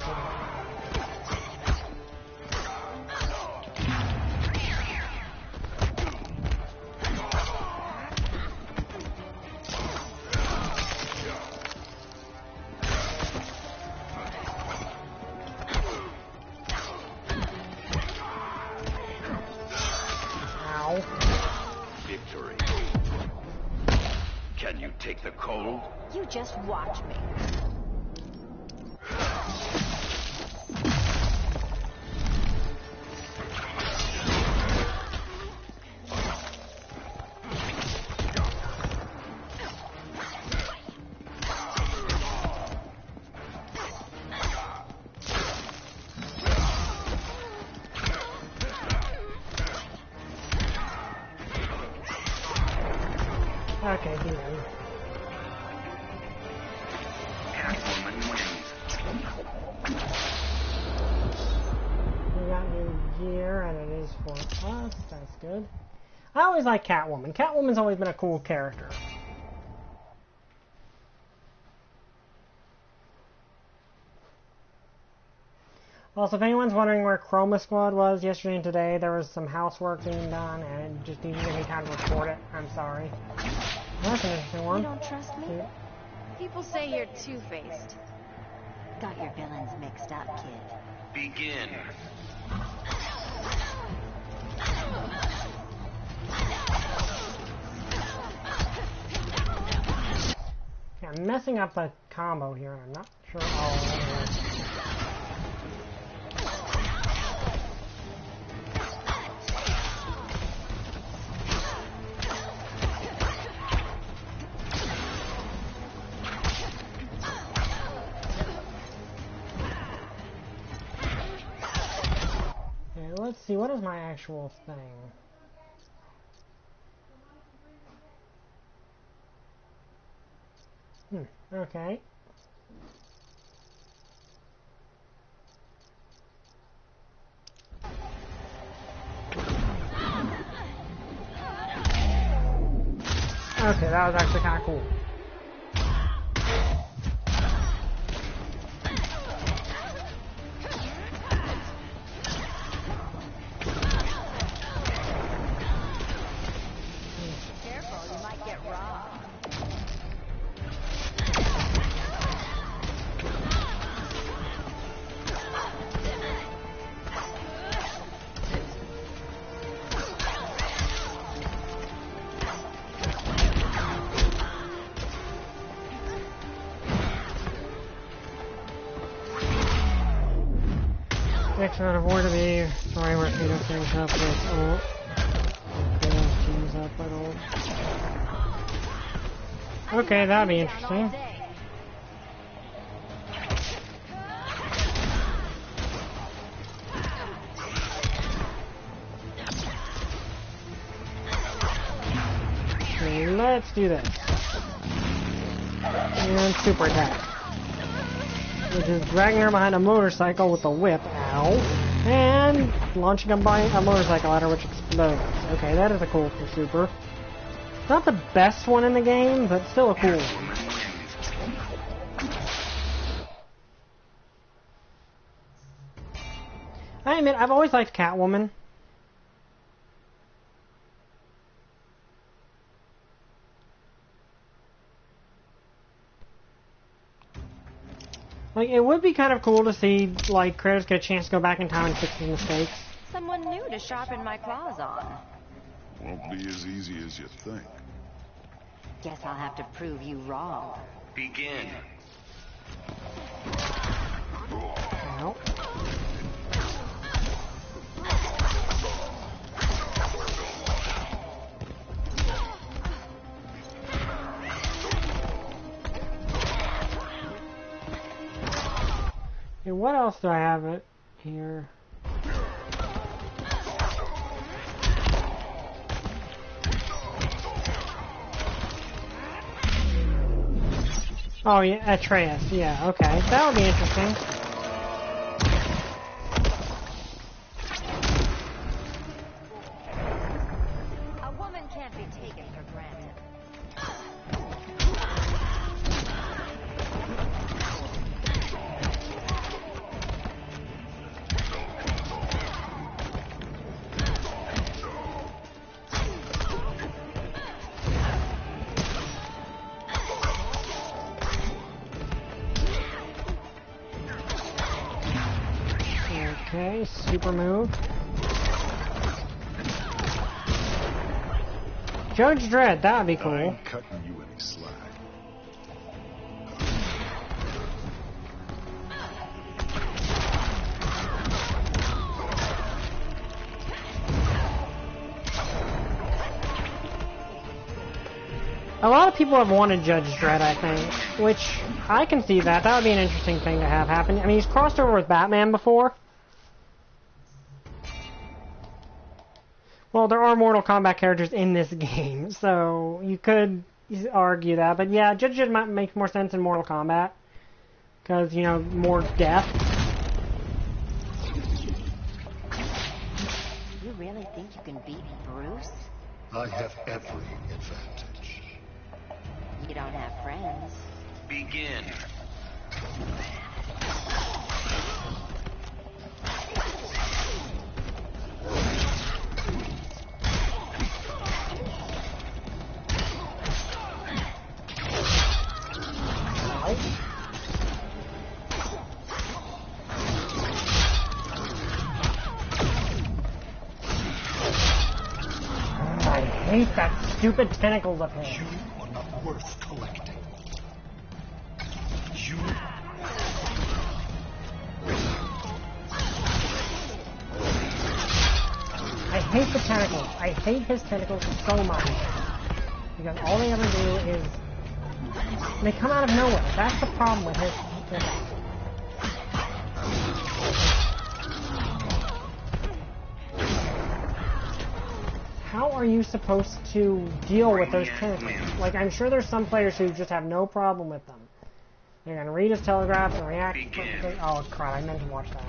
S1: Ow.
S11: Victory. Can you take the cold?
S3: You just watch me.
S1: Okay, do that.
S2: Catwoman wins.
S1: We got new gear, and it is for us. That's good. I always like Catwoman. Catwoman's always been a cool character. Also, if anyone's wondering where Chroma Squad was yesterday and today, there was some housework being done, and it just didn't give me time to record it. I'm sorry. That's an interesting one.
S3: You don't trust me?
S1: Yeah.
S3: People say you're two-faced. Got your villains mixed up, kid.
S2: Begin.
S1: Yeah, I'm messing up a combo here, and I'm not sure. Oh, okay, let's see, what is my actual thing? Okay. Okay, that was actually kind of cool.
S3: Careful, you might get robbed.
S1: Next round of order be sorry where Peter things up with ult. Teams up with ult. Okay, that'd be interesting. Okay, let's do this. And super attack. Which is dragging her behind a motorcycle with a whip, ow, and launching a motorcycle at her, which explodes. Okay, that is a cool super. Not the best one in the game, but still a cool one. I admit, I've always liked Catwoman. Like, it would be kind of cool to see, like, Kratos get a chance to go back in time and fix his mistakes.
S3: Someone new to sharpen my claws on.
S6: Won't be as easy as you think.
S3: Guess I'll have to prove you wrong.
S2: Begin.
S1: Ow. Okay, what else do I have it here? Oh yeah, Atreus, yeah, okay. That would be interesting.
S3: A woman can't be taken for granted.
S1: Okay, super move. Judge Dredd, that would be cool.
S6: I ain't cutting you any slack.
S1: A lot of people have wanted Judge Dredd, I think, which I can see that. That would be an interesting thing to have happen. I mean, he's crossed over with Batman before. Well, there are Mortal Kombat characters in this game, so you could argue that. But yeah, Judge Dredd might make more sense in Mortal Kombat. Because, you know, more death.
S3: You really think you can beat Bruce?
S6: I have every advantage.
S3: You don't have friends.
S2: Begin.
S1: hate that stupid tentacles of his.
S6: You are not worth collecting. You...
S1: I hate the tentacles. I hate his tentacles so much. Because all they ever do is... they come out of nowhere. That's the problem with his tentacles. How are you supposed to deal with those tentacles? Like, I'm sure there's some players who just have no problem with them. They're gonna read his telegraphs and react. Oh crap, I meant to watch that.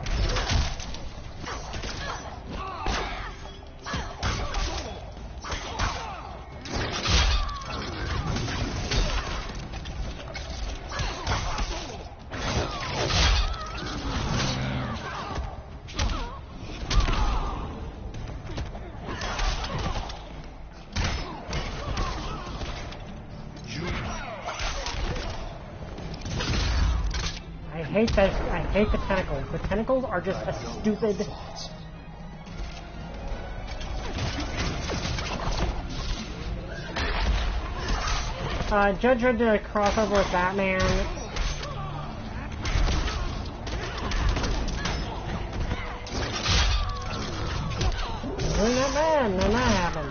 S1: I hate the tentacles. The tentacles are just a stupid... Judge did a crossover with Batman. Doing that man, and that happened.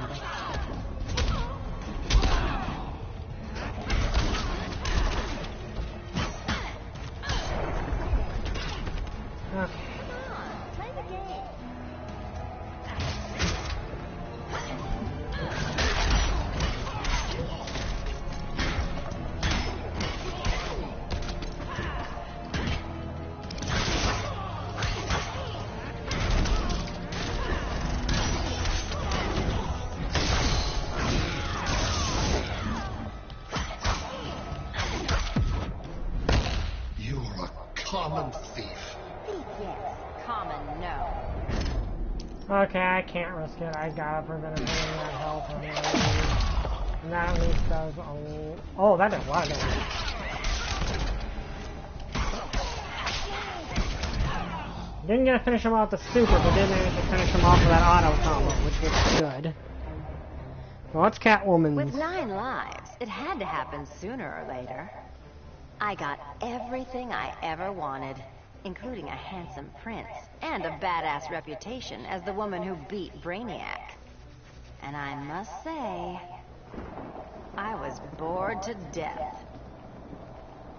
S1: Okay, I can't risk it. I gotta prevent him hitting that health on the and that at least does a... oh, that does a lot of damage. Didn't get to finish him off with the super, but did manage to finish him off with that auto combo, which was good. Well, it's Catwoman's.
S12: With 9 lives, it had to happen sooner or later. I got everything I ever wanted, including a handsome prince and a badass reputation as the woman who beat Brainiac. And I must say, I was bored to death.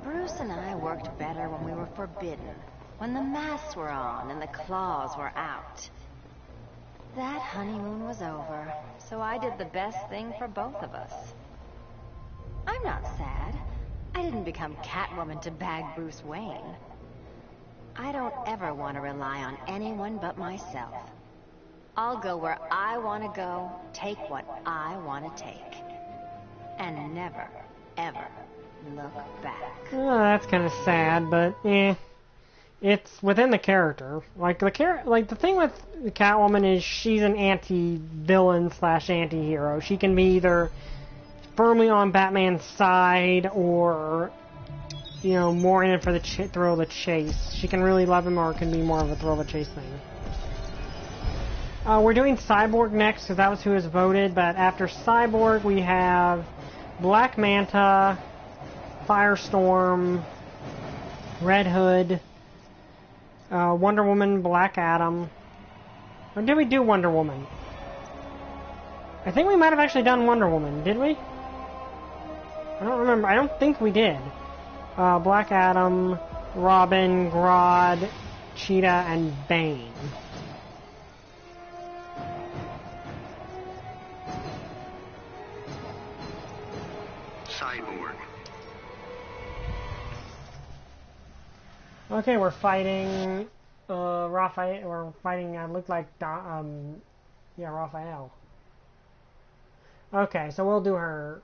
S12: Bruce and I worked better when we were forbidden, when the masks were on and the claws were out. That honeymoon was over, so I did the best thing for both of us. I'm not sad. I didn't become Catwoman to bag Bruce Wayne. I don't ever want to rely on anyone but myself. I'll go where I want to go, take what I want to take. And never, ever look back.
S1: Oh, that's kind of sad, but it's within the character. Like the thing with Catwoman is she's an anti-villain / anti-hero. She can be either firmly on Batman's side or, you know, more in it for the thrill of the chase. She can really love him, or it can be more of a thrill of the chase thing. We're doing Cyborg next because that was who was voted. But after Cyborg, we have Black Manta, Firestorm, Red Hood, Wonder Woman, Black Adam. Or did we do Wonder Woman? I think we might have actually done Wonder Woman. Did we? I don't remember. I don't think we did. Black Adam, Robin, Grodd, Cheetah, and Bane.
S2: Cyborg.
S1: Okay, we're fighting Raphael. We're fighting. Looked like yeah, Raphael. Okay, so we'll do her.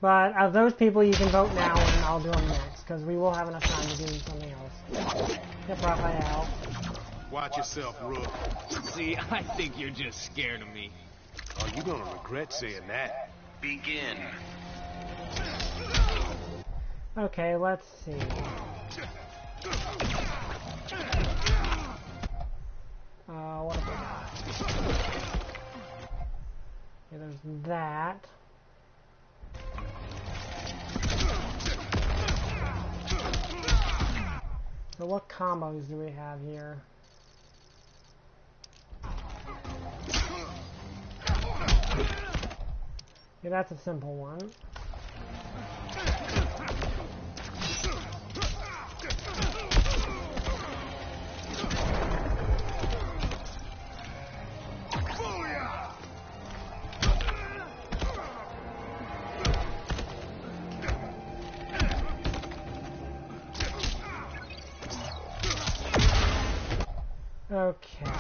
S1: But of those people, you can vote now, and I'll do them next, because we will have enough time to do something else. Yep, Raphael.
S10: Watch yourself, Rook.
S8: See, I think you're just scared of me.
S10: Oh, you're gonna regret saying that.
S2: Begin.
S1: Okay, let's see. What about... yeah, there's that. So what combos do we have here? Yeah, that's a simple one. Okay.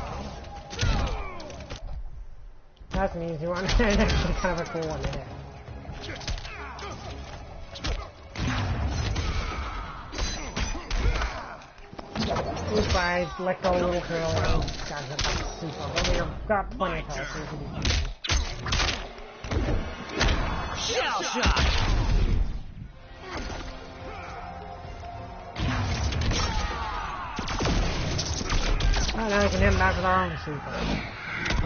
S1: That's an easy one. That's actually kind of a cool one to hit. Oops, I let go a little too early. Got hit by the super, but we've got plenty of health, so we can do fine.
S9: Shell shot!
S1: Oh, now we can hit him back with our own super.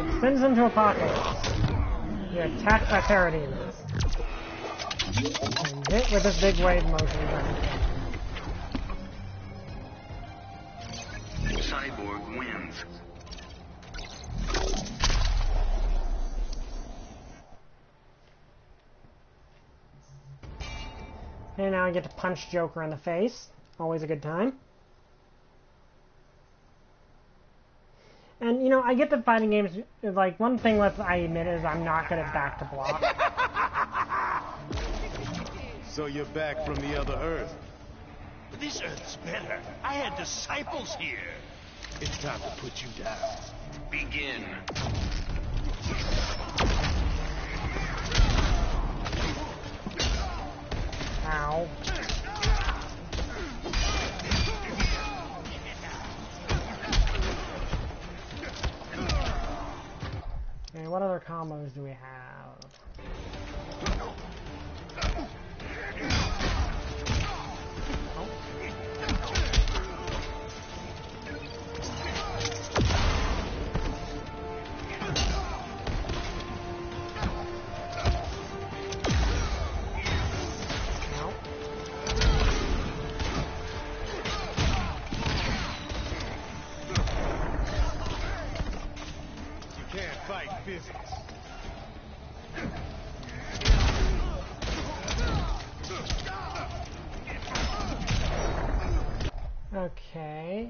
S1: It sends him to Apocalypse. You're attacked by Parademons. And hit with this big wave motion.
S2: Cyborg wins.
S1: And now I get to punch Joker in the face. Always a good time. And, you know, I get the fighting games, like, one thing that I admit is I'm not good at back to block.
S10: So you're back from the other Earth.
S9: This Earth's better. I had disciples here.
S10: It's time to put you down.
S2: Begin.
S1: Ow. Okay, what other combos do we have?
S10: Physics.
S1: Okay.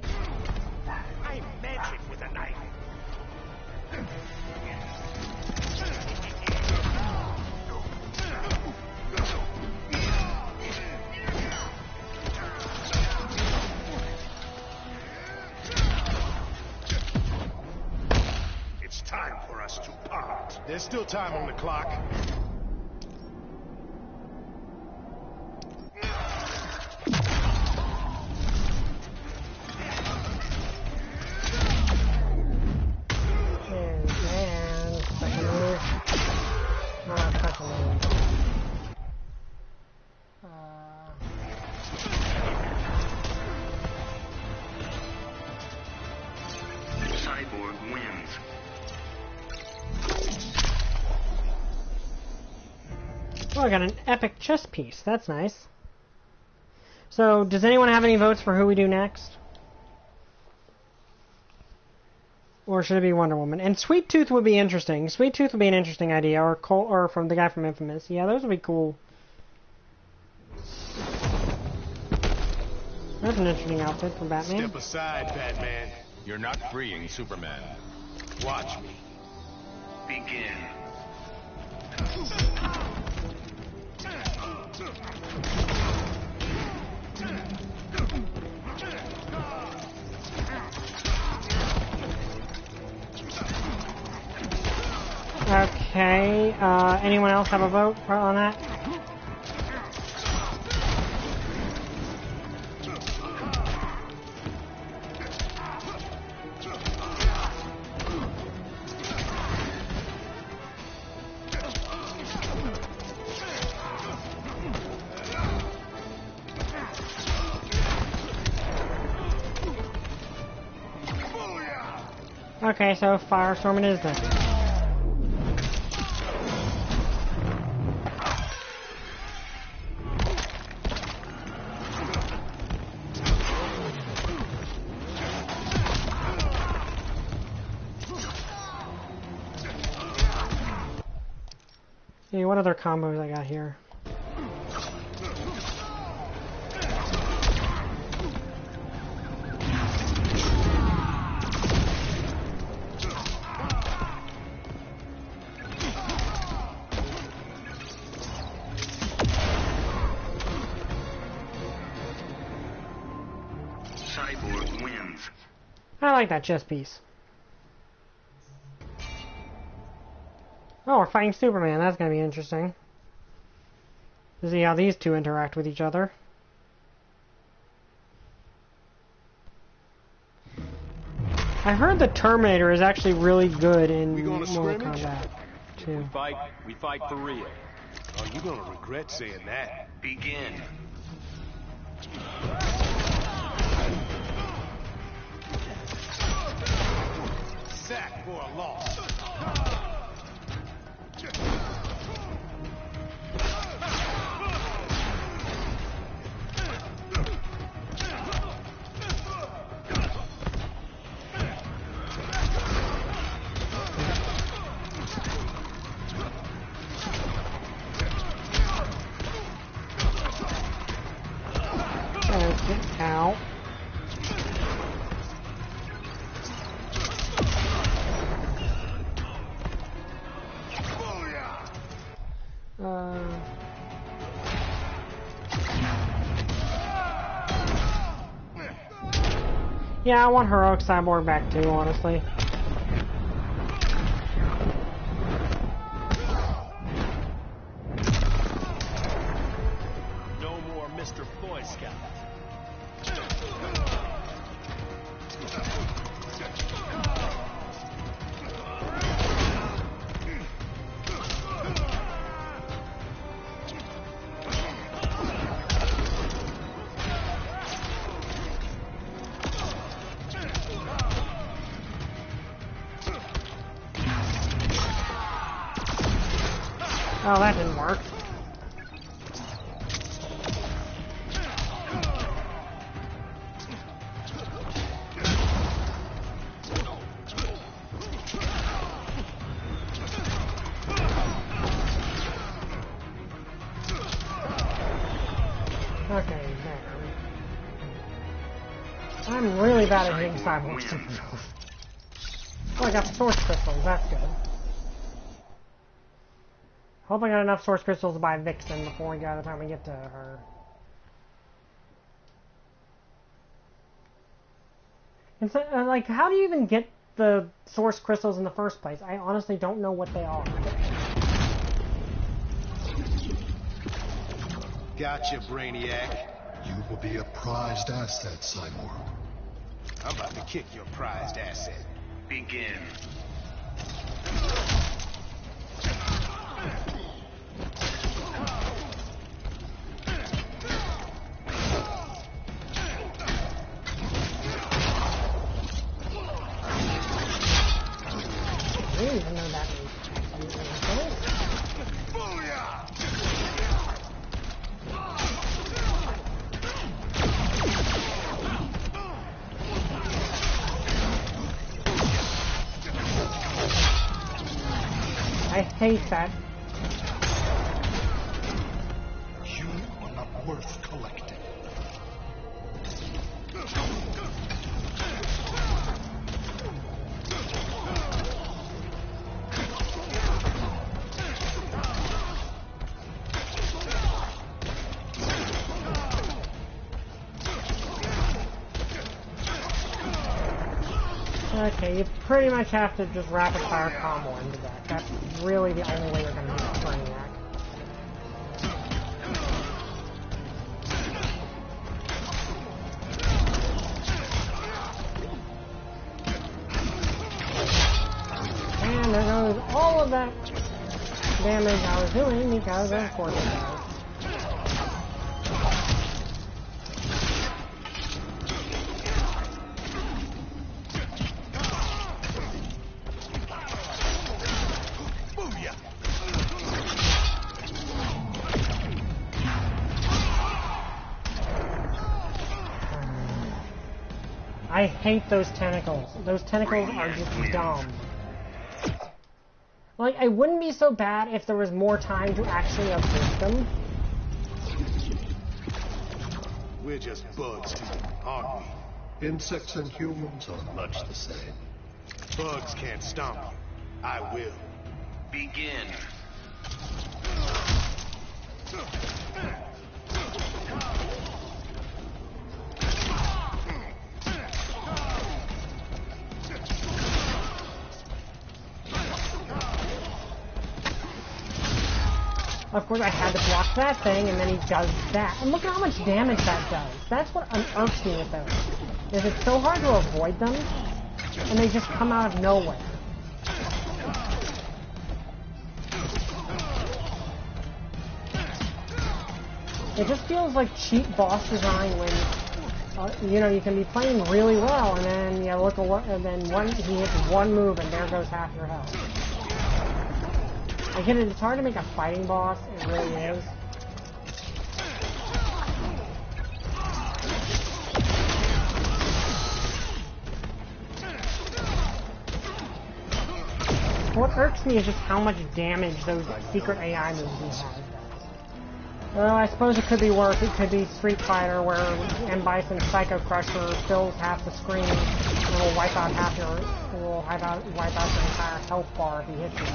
S9: I'm magic with a knife. It's time for us to part.
S10: There's still time on the clock.
S2: Cyborg wins.
S1: Oh, I got an epic chess piece. That's nice. So, does anyone have any votes for who we do next? Or should it be Wonder Woman? And Sweet Tooth would be interesting. Sweet Tooth would be an interesting idea. Or Cole, or from the guy from Infamous. Yeah, those would be cool. That's an interesting outfit for Batman.
S10: Step aside, Batman.
S11: You're not freeing Superman.
S10: Watch me.
S2: Begin.
S1: Okay, anyone else have a vote on that? Okay, so Firestorm it is then. see, what other combos I got here?
S2: Cyborg wins.
S1: I like that chess piece. Oh, we're fighting Superman. That's gonna be interesting. To see how these two interact with each other. I heard the Terminator is actually really good in Mortal Kombat too.
S10: We fight for real. Oh, you're gonna regret saying that.
S2: Begin.
S10: Sack for a loss.
S1: Ow. Yeah, I want Heroic Cyborg back too, honestly.
S10: No more Mr. Boy Scout.
S1: Oh, that didn't work. Okay, there. I'm really bad at hitting Cyborgs to move. Oh, I got the Source Crystals, that's good. Hope I got enough Source Crystals to buy Vixen before by the time we get to her. And so, like, how do you even get the Source Crystals in the first place? I honestly don't know what they are.
S10: Gotcha, Brainiac.
S6: You will be a prized asset, Cyborg.
S10: I'm about to kick your prized asset.
S2: Begin.
S1: I didn't even know that was. I hate that.
S6: You are not worth collecting.
S1: Okay, you pretty much have to just rapid fire combo into that. That's really the only way you're gonna beat Brainiac. And there goes all of that damage I was doing because of course it does. I hate those tentacles. Those tentacles are just dumb. Like, it wouldn't be so bad if there was more time to actually avoid them.
S10: We're just bugs to you, aren't we?
S6: Insects and humans are much the same.
S10: Bugs can't stomp you. I will.
S2: Begin.
S1: Of course, I had to block that thing, and then he does that. And look at how much damage that does. That's what irks me with those. Is it's so hard to avoid them, and they just come out of nowhere. It just feels like cheap boss design when, you know, you can be playing really well, and then you look at and then he hits one move, and there goes half your health. I get it, it's hard to make a fighting boss, it really is. What irks me is just how much damage those secret AI moves he has. Well, I suppose it could be worse. It could be Street Fighter, where M. Bison's Psycho Crusher fills half the screen, and will wipe out wipe out your entire health bar if he hits you.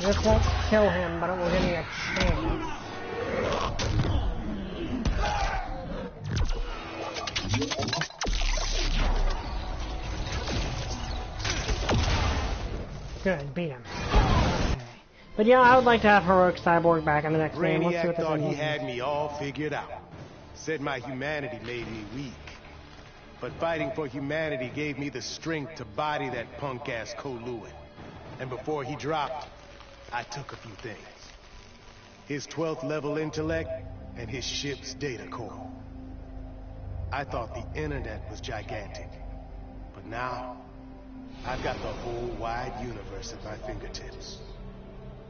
S1: This won't kill him, but it will give me a chance. Good, beat him. Okay. But yeah, I would like to have Heroic Cyborg back in the next game. Let's see what
S10: Brainiac thought
S1: this
S10: he
S1: is.
S10: had me all figured out. Said my humanity made me weak. But fighting for humanity gave me the strength to body that punk-ass Koluan. And before he dropped, I took a few things. His 12th level intellect and his ship's data core. I thought the internet was gigantic. But now, I've got the whole wide universe at my fingertips.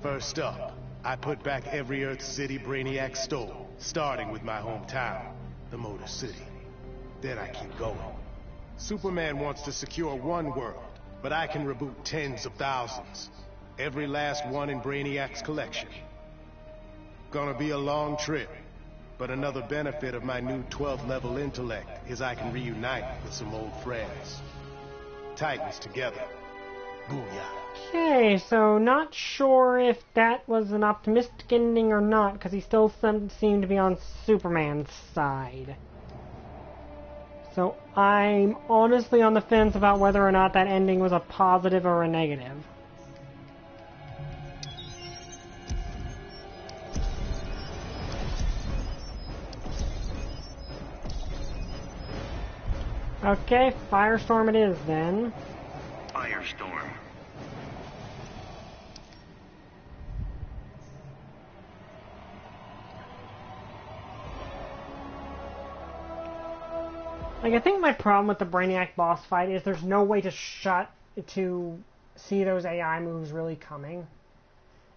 S10: First up, I put back every Earth city Brainiac stole, starting with my hometown, the Motor City. Then I keep going. Superman wants to secure one world, but I can reboot tens of thousands. Every last one in Brainiac's collection. Gonna be a long trip, but another benefit of my new 12th level intellect is I can reunite with some old friends. Titans together. Booyah.
S1: Okay, so not sure if that was an optimistic ending or not, because he still seemed to be on Superman's side. So I'm honestly on the fence about whether or not that ending was a positive or a negative. Okay, Firestorm it is then.
S2: Firestorm.
S1: Like, I think my problem with the Brainiac boss fight is there's no way to see those AI moves really coming.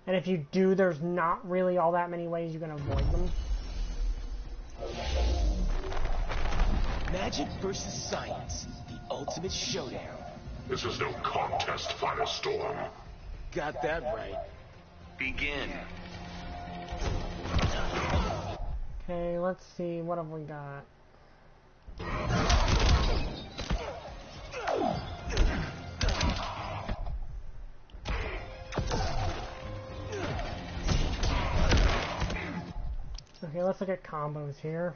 S1: And if you do, there's not really all that many ways you can avoid them.
S13: Magic versus science, the ultimate showdown.
S14: This is no contest, Firestorm.
S13: Got that right.
S2: Begin.
S1: Okay, let's see, what have we got? Okay, let's look at combos here.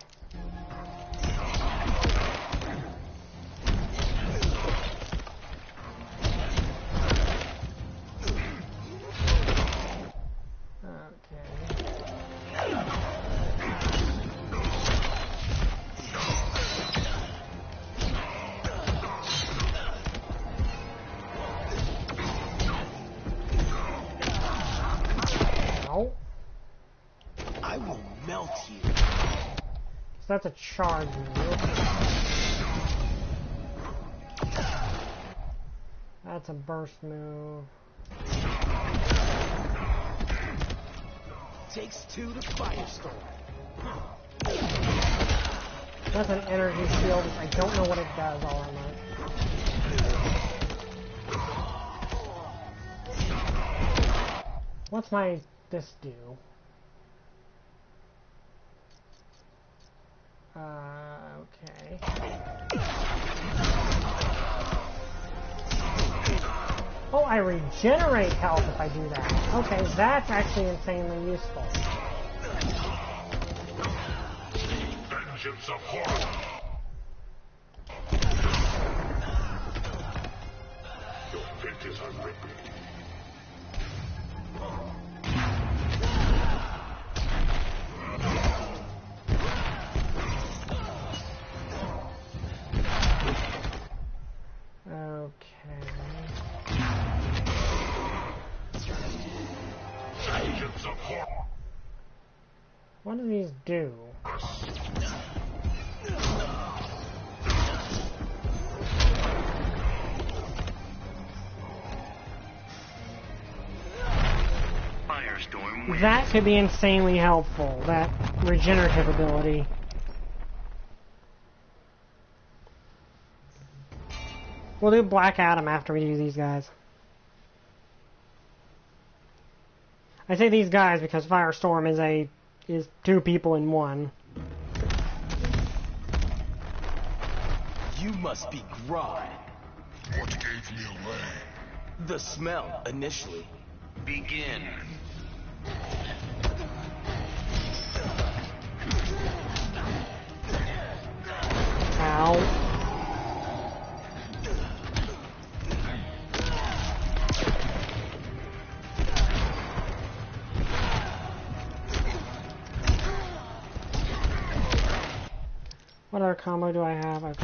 S1: that's a charge move. That's a burst move.
S13: Takes two to Firestorm.
S1: That's an energy shield. I don't know what it does all that much. What's this do? Okay. Oh, I regenerate health if I do that. Okay, that's actually insanely useful.
S14: Vengeance of horror. Your fate is unwritten.
S1: What do these do?
S2: Firestorm wins.
S1: That could be insanely helpful, that regenerative ability. We'll do Black Adam after we do these guys. I say these guys because Firestorm is two people in one.
S13: You must be Grodd.
S14: What gave me away?
S13: The smell, initially.
S2: Begin.
S1: Ow. What other combo do I have?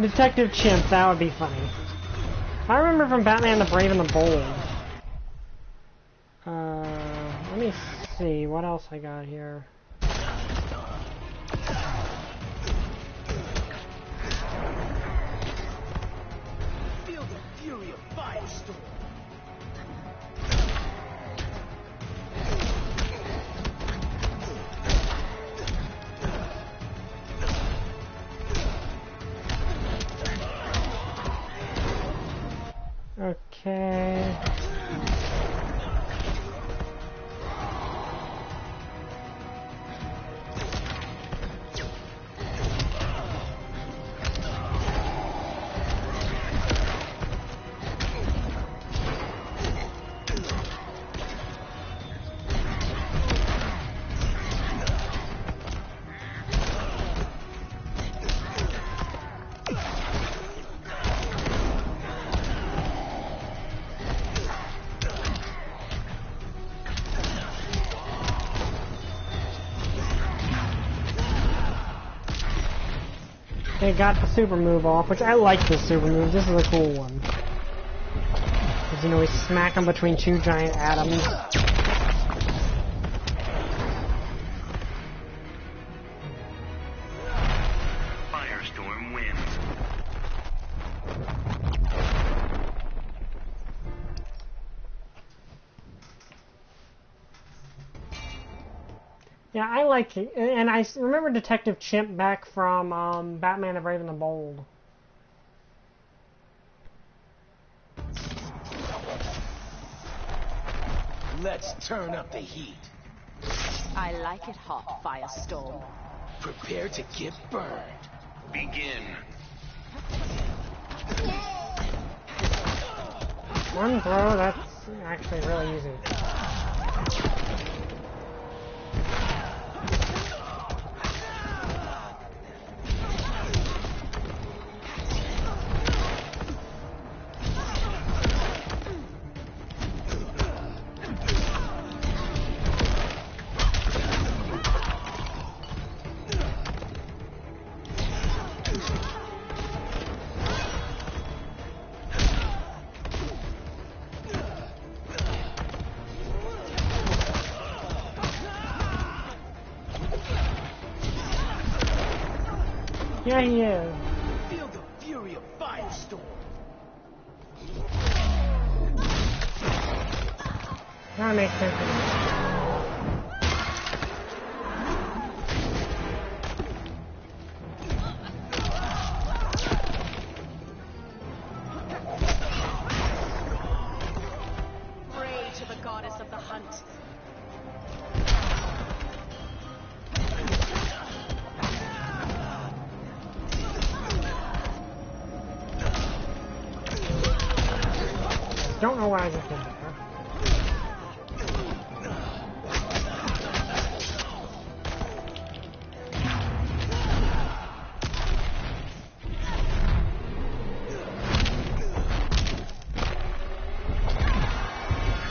S1: Detective Chimp, that would be funny. I remember from Batman the Brave and the Bold. Let me see what else I got here.
S13: Feel the fury of Firestorm.
S1: Okay. They got the super move off, which I like this super move. This is a cool one. Because, you know, we smack them between two giant atoms.
S2: Firestorm wins.
S1: Yeah, I like it. And I remember Detective Chimp back from Batman the Brave and the Bold.
S13: Let's turn up the heat.
S15: I like it hot, Firestorm.
S13: Prepare to get burned.
S2: Begin.
S1: One throw, that's actually really easy. Yeah, he is.
S13: Feel the fury of Firestorm.
S1: That makes sense to me.
S15: Pray to the goddess of the hunt.
S1: Don't know why I just did that.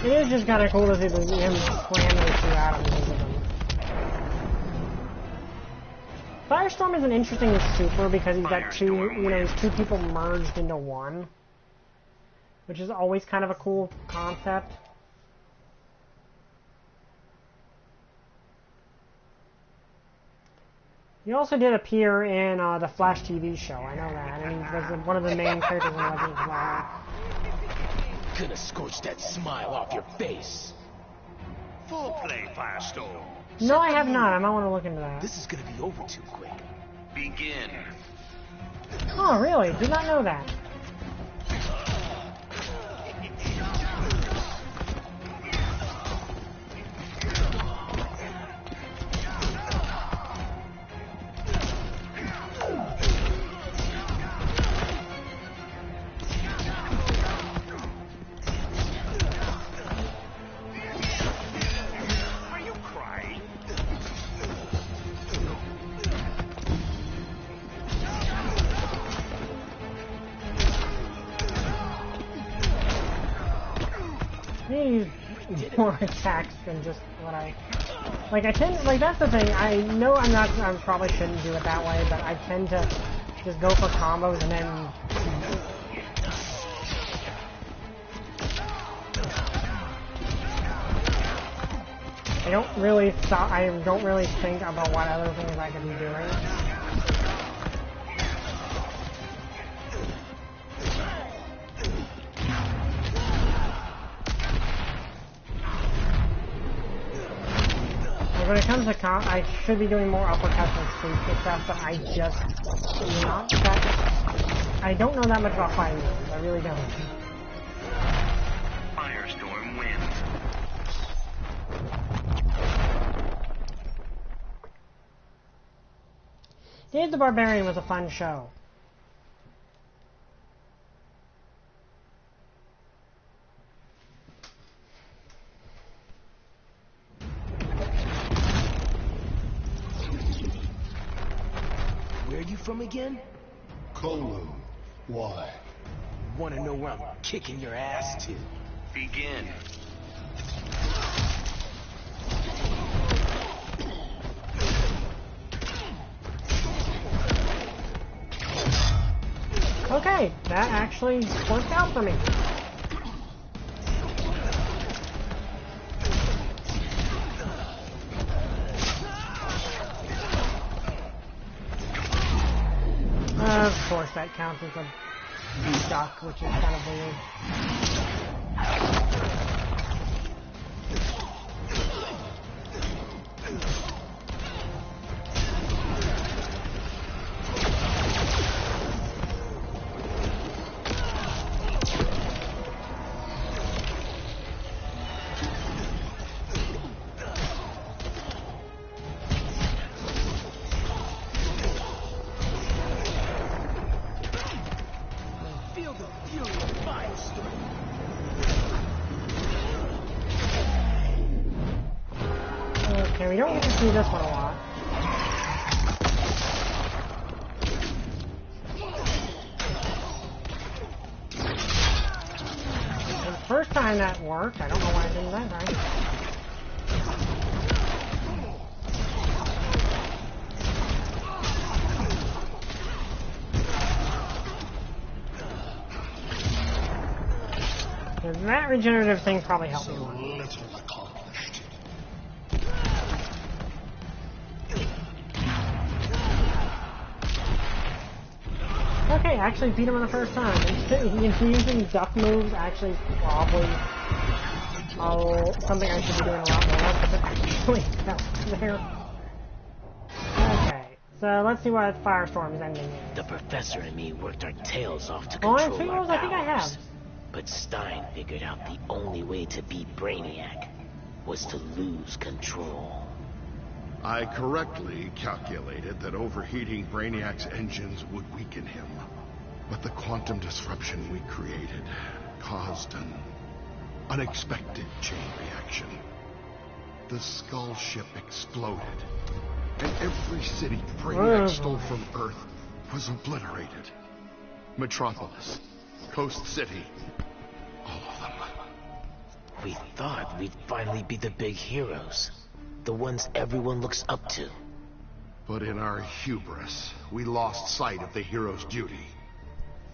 S1: It is just kind of cool to see him slam those two atoms into them. Firestorm is an interesting super because he's got two, he's two people merged into one. Which is always kind of a cool concept. He also did appear in the Flash TV show, I know that, and he was one of the main characters in Legends of Flash.
S13: Gonna scorch that smile off your face.
S9: Full play, Firestorm.
S1: No, I have not. I might want to look into that.
S13: This is gonna be over too quick.
S2: Begin.
S1: Oh, really? Did not know that. More attacks than just what I that's the thing. I know I probably shouldn't do it that way, but I tend to just go for combos and then I don't really think about what other things I could be doing. When it comes to I should be doing more uppercuts and sweeps and stuff, but I just not that. I don't know that much about fighting games. I really don't.
S2: Firestorm wins.
S1: Dave the Barbarian was a fun show.
S13: Where are you from again?
S6: Kolu. Why?
S13: Wanna know where I'm kicking your ass to?
S2: Begin.
S1: Okay, that actually worked out for me. Of course, that counts as a duck, which is kind of weird. Okay, we don't get to see this one a lot. The first time that worked, I don't know why I didn't that time. That regenerative thing probably helped me a lot. Okay, actually beat him on the first time. Using duck moves actually probably something I should be doing a lot more of, but it actually helps there. Okay, so let's see what Firestorm's ending is.
S16: The professor and me worked our tails off to control our powers.
S1: I think I have.
S16: But Stein figured out the only way to beat Brainiac was to lose control.
S14: I correctly calculated that overheating Brainiac's engines would weaken him. But the quantum disruption we created caused an unexpected chain reaction. The skull ship exploded, and every city Brainiac stole from Earth was obliterated. Metropolis, Coast City, all of them.
S16: We thought we'd finally be the big heroes. The ones everyone looks up to.
S14: But in our hubris, we lost sight of the hero's duty.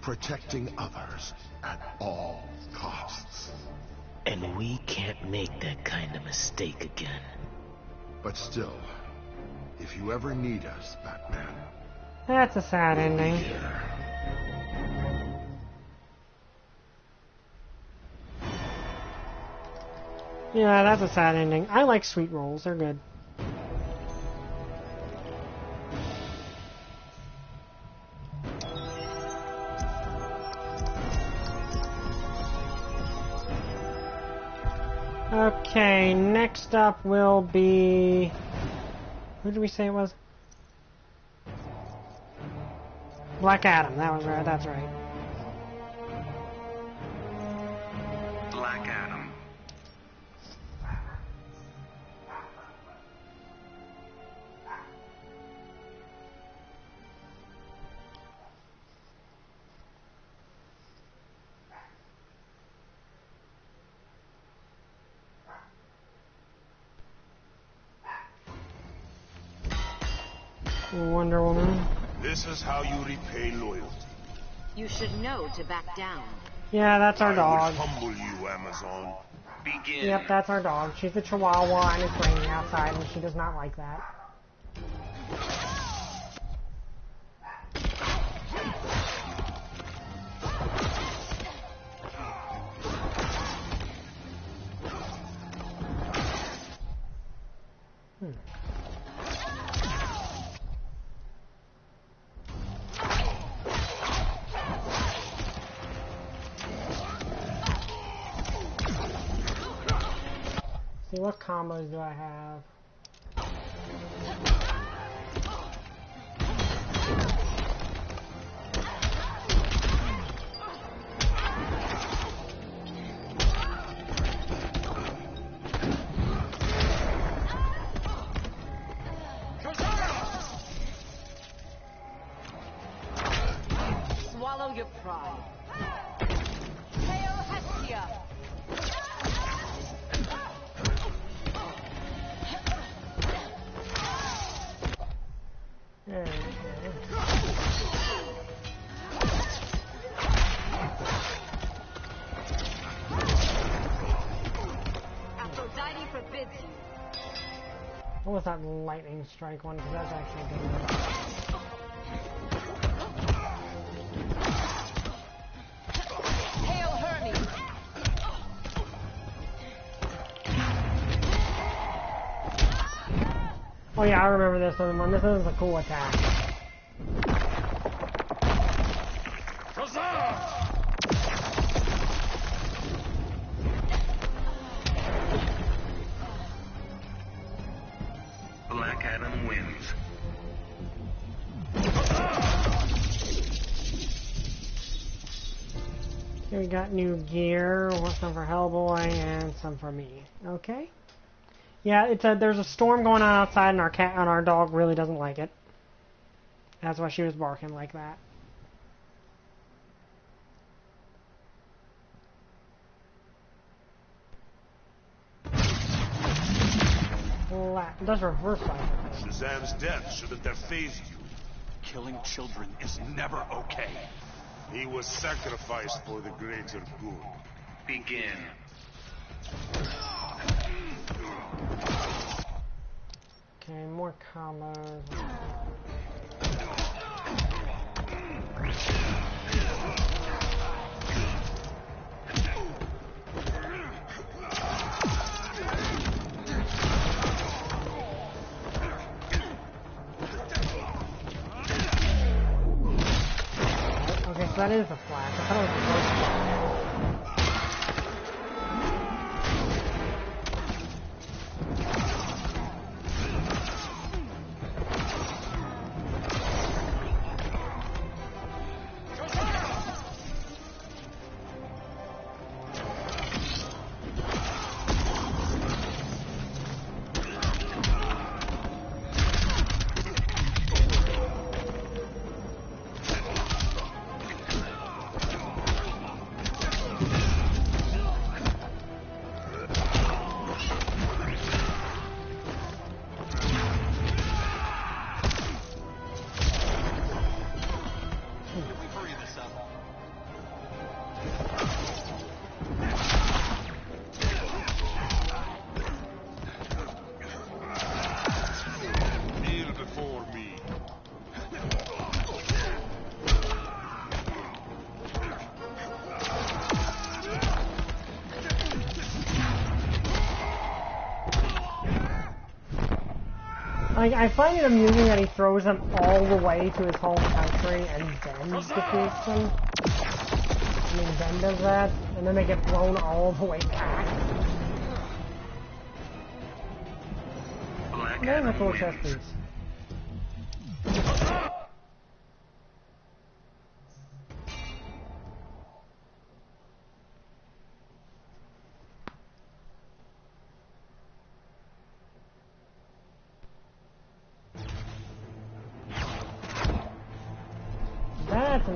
S14: Protecting others at all costs.
S16: And we can't make that kind of mistake again.
S14: But still, if you ever need us, Batman...
S1: That's a sad ending. Yeah, that's a sad ending. I like sweet rolls, they're good. Okay, next up will be... Who did we say it was? Black Adam, that was right, that's right.
S2: Black Adam.
S1: Wonder Woman.
S11: This is how you repay loyalty.
S15: You should know to back down.
S1: Yeah, that's our dog.
S11: I will humble you, Amazon.
S2: Begin.
S1: Yep, that's our dog. She's a Chihuahua and it's raining outside and she does not like that. See, what combos do I have?
S15: Swallow your pride. Hail Hestia! Aphrodite forbids you.
S1: What was that lightning strike one? Because that's actually good.
S15: Hail Hermes!
S1: Oh yeah, I remember this one. This is a cool attack.
S2: Black Adam wins.
S1: Here we got new gear, some for Hellboy and some for me. Okay. Yeah, there's a storm going on outside, and our dog really doesn't like it. That's why she was barking like that. It does reverse fire.
S11: Shazam's death shouldn't have fazed you. Killing children is never okay. He was sacrificed for the greater good.
S2: Begin.
S1: Okay, more combos. that is a flash. I thought it was the first flash. I find it amusing that he throws them all the way to his home country and then defeats them. I mean, then does that, and then they get blown all the way back. There's a cool chest piece.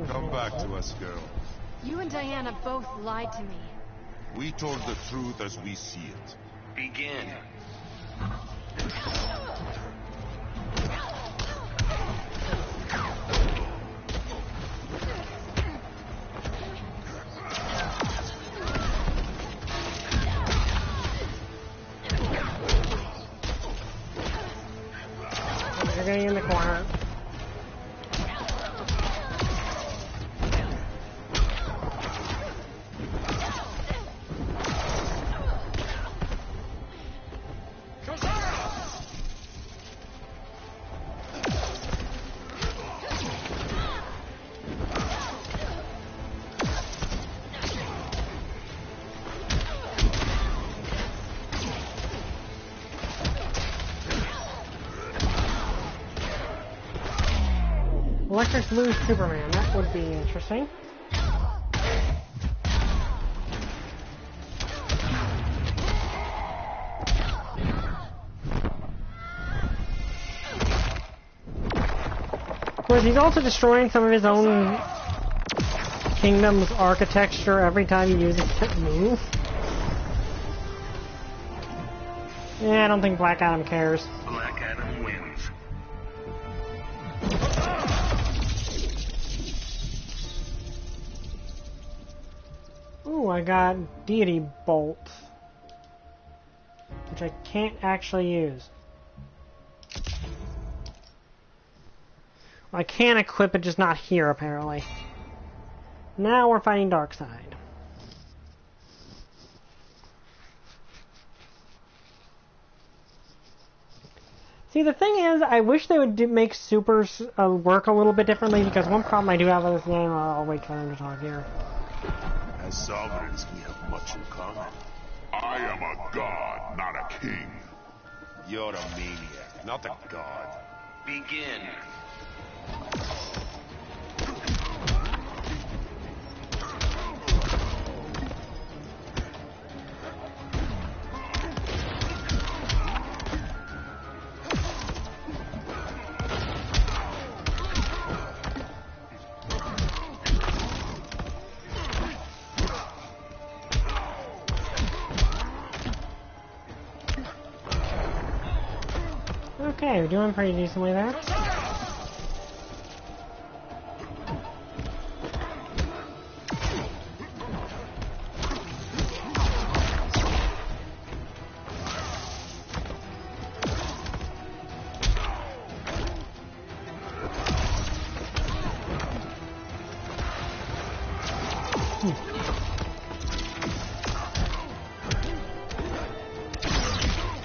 S11: Come back to us, girl.
S17: You and Diana both lied to me.
S11: We told the truth as we see it.
S2: Begin.
S1: You're getting in the corner. Electric Blue Superman, that would be interesting. Of course, he's also destroying some of his own kingdom's architecture every time he uses that move. Yeah, I don't think Black Adam cares.
S2: Black Adam wins.
S1: Ooh, I got Deity Bolt, which I can't actually use. Well, I can equip it, just not here, apparently. Now we're fighting Darkseid. See, the thing is, I wish they would make supers work a little bit differently, because one problem I do have with this game, I'll wait for them to talk here.
S11: As sovereigns, we have much in common.
S14: I am a god, not a king.
S11: You're a maniac, not a god.
S2: Begin.
S1: Okay, we're doing pretty decently there.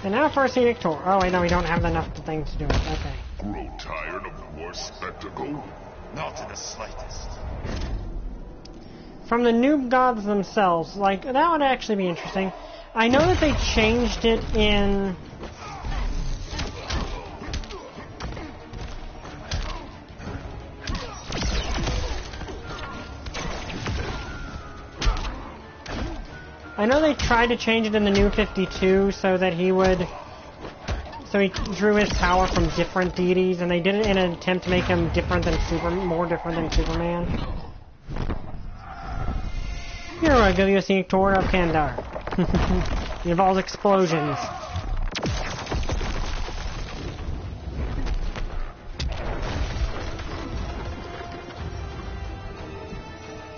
S1: And now for a scenic tour. Oh wait, no, we don't have enough things to do it. Okay.
S14: Grow tired of war spectacle?
S11: Not in the slightest.
S1: from the noob gods themselves. Like, that would actually be interesting. I know that they changed it in... I know they tried to change it in the new 52 so that he would... So he drew his power from different deities, and they did it in an attempt to make him different than more different than Superman. Here I give you a scenic tour of Kandar. It involves explosions.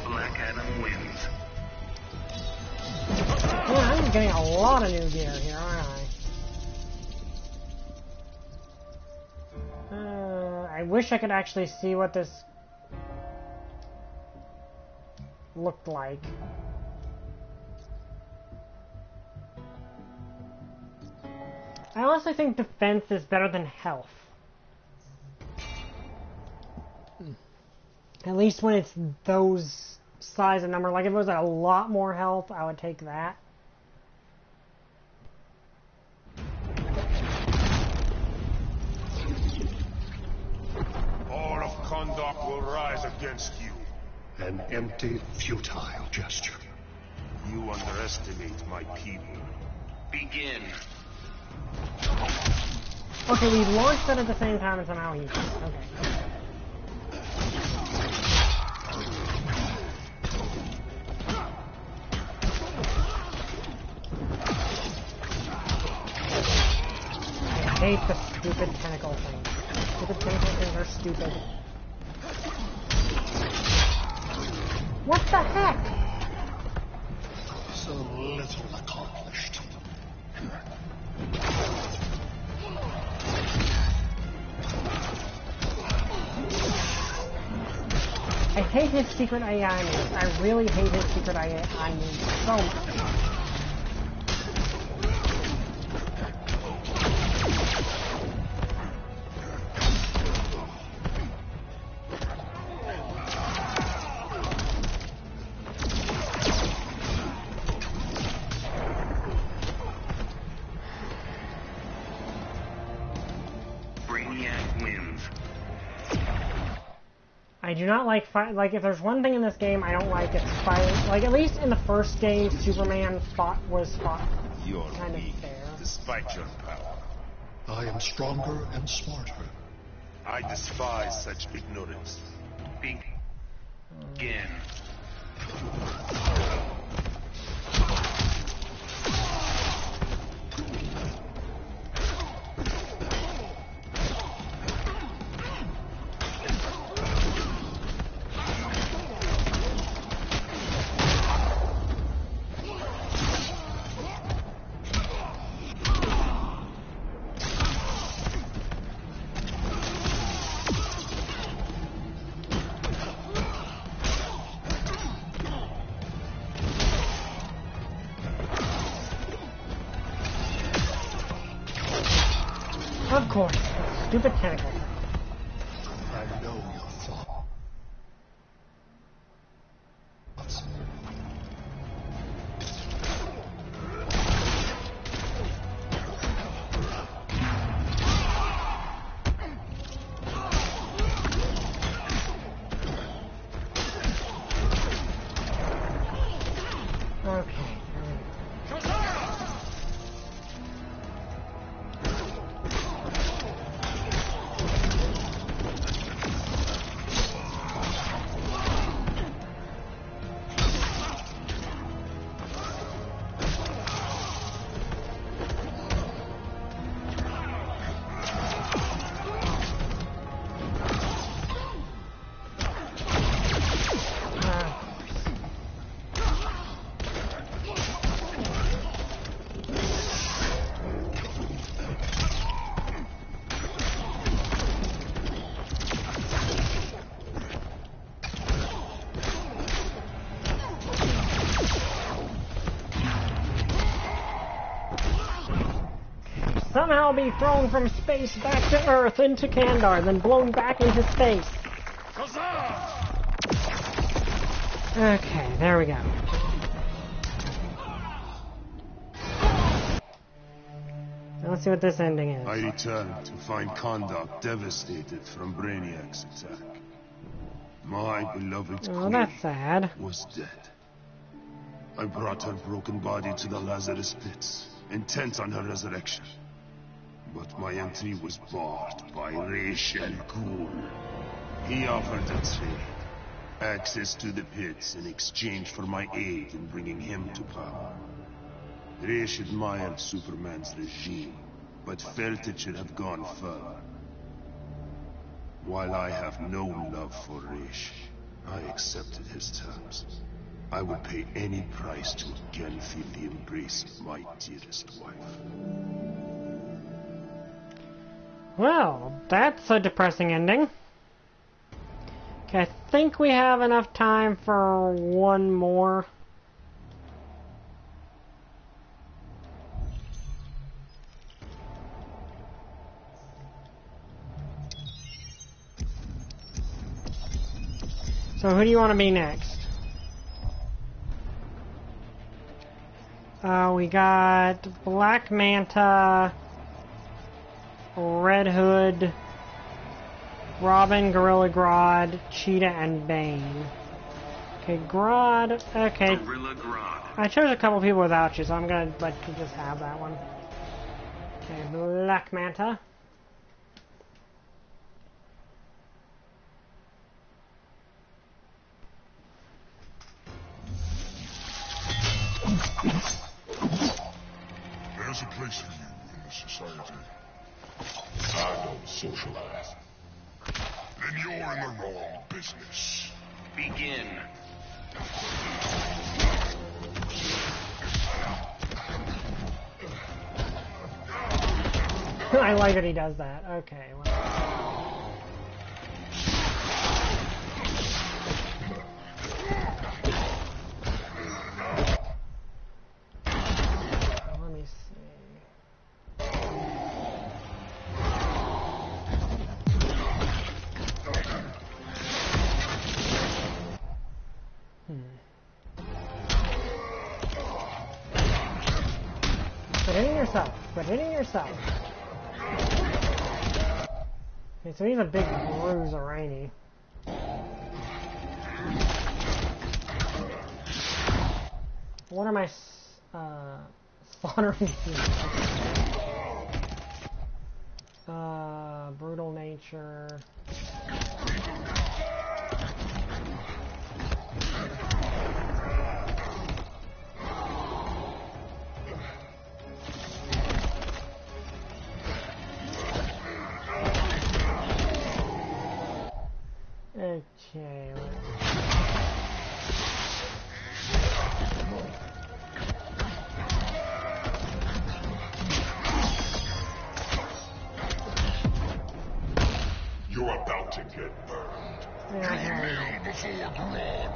S2: Black Adam wins.
S1: Yeah, I'm getting a lot of new gear here, aren't I? I wish I could actually see what this looked like. I honestly think defense is better than health. At least when it's those size of number. Like if it was a lot more health, I would take that.
S11: All of Kahndaq will rise against you.
S6: An empty, futile gesture.
S11: You underestimate my people.
S2: Begin.
S1: Okay, we launched it at the same time and somehow he's... Okay. I hate the stupid tentacle things. Stupid tentacle things are stupid. What the heck?
S6: So little accomplished.
S1: I hate his secret AI moves. I really hate his secret AI moves so much. I do not like like if there's one thing in this game I don't like, it's fighting. Like at least in the first game, Superman was fought kind of fair.
S11: Despite your power,
S6: I am stronger and smarter.
S11: I despise such ignorance.
S2: Begin.
S1: Of course, stupid tentacle.
S6: I know your thoughts.
S1: Okay. Somehow be thrown from space back to Earth into Kandar, then blown back into space. Okay, there we go. Now let's see what this ending is.
S11: I returned to find Kondak devastated from Brainiac's attack. My beloved
S1: Oh,
S11: queen
S1: that's sad.
S11: was dead. I brought her broken body to the Lazarus pits, intent on her resurrection. But my entry was barred by Raish Al Ghul. He offered a trade. Access to the pits in exchange for my aid in bringing him to power. Raish admired Superman's regime, but felt it should have gone further. While I have no love for Raish, I accepted his terms. I would pay any price to again feel the embrace of my dearest wife.
S1: Well, that's a depressing ending. Okay, I think we have enough time for one more. So who do you want to be next? We got Black Manta, Red Hood, Robin, Gorilla Grodd, Cheetah, and Bane. Okay, Grodd. Okay.
S2: Gorilla Grodd.
S1: I chose a couple people without you, so I'm gonna let you just have that one. Okay, Black Manta.
S14: There's a place for you in this society. I don't socialize. Then you're in the wrong business.
S2: Begin.
S1: I like that he does that. Okay. Well. Let me see. Quit hitting yourself. Quit hitting yourself. Okay, so he's a big bruiser, ain't he? What am I slaughtering here? Brutal nature. Okay.
S14: You're about to get burned.
S1: Yeah,
S14: Kneel before Grodd.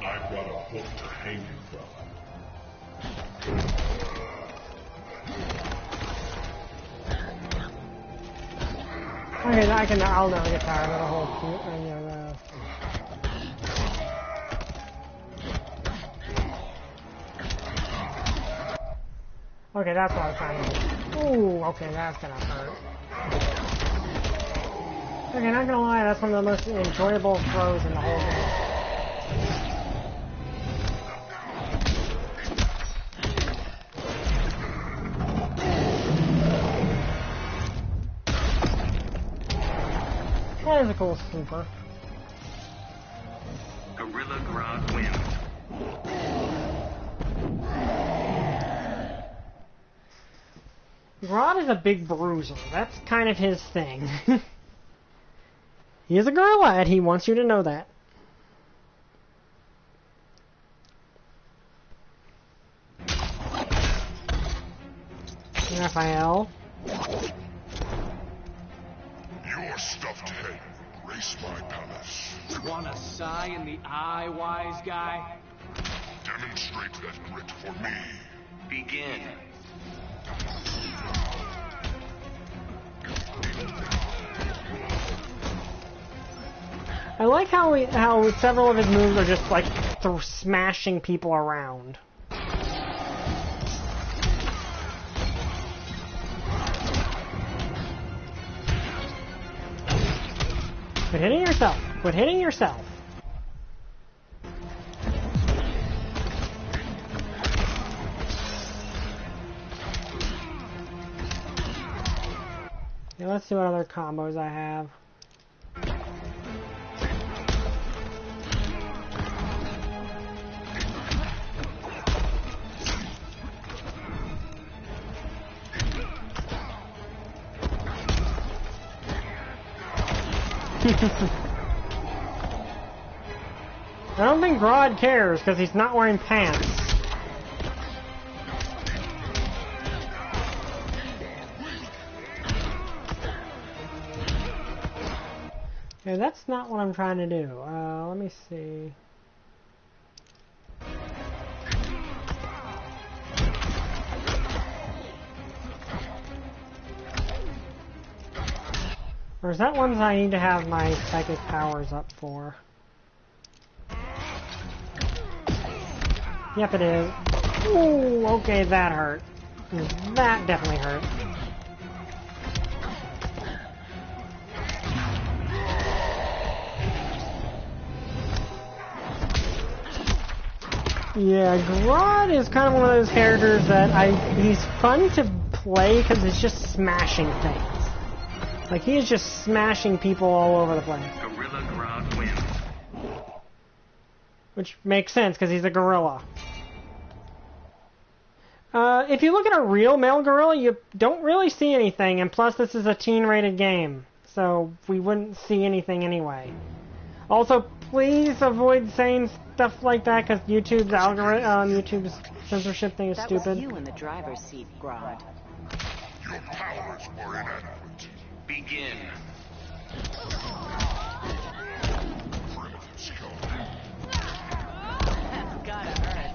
S14: I've got a hook to hang you from.
S1: Okay, I'll never get tired of the whole Okay, that's what I was trying to do. Ooh, okay, that's gonna hurt. Okay, not gonna lie, that's one of the most enjoyable throws in the whole game. That is a cool super.
S2: Gorilla Grodd wins.
S1: Grodd is a big bruiser. That's kind of his thing. He is a gorilla, and he wants you to know that. Raphael.
S14: Your stuffed head will grace my palace.
S13: Want a sigh in the eye, wise guy?
S14: Demonstrate that grit for me.
S2: Begin.
S1: I like how several of his moves are just like smashing people around. Quit hitting yourself. Quit hitting yourself. Okay, let's see what other combos I have. I don't think Grodd cares because he's not wearing pants. Okay, that's not what I'm trying to do. Let me see. Or is that ones I need to have my psychic powers up for? Yep, it is. Ooh, okay, that hurt. That definitely hurt. Yeah, Grodd is kind of one of those characters that he's fun to play because it's just smashing things. Like, he is just smashing people all over the place.
S2: Gorilla Grodd wins.
S1: Which makes sense, because he's a gorilla. If you look at a real male gorilla, you don't really see anything, and plus this is a teen-rated game, so we wouldn't see anything anyway. Also, please avoid saying stuff like that, because YouTube's algorithm, YouTube's censorship thing is stupid.
S15: That was you in the driver's seat, Grodd.
S14: Your powers were inadequate.
S2: Begin.
S15: That's gotta hurt.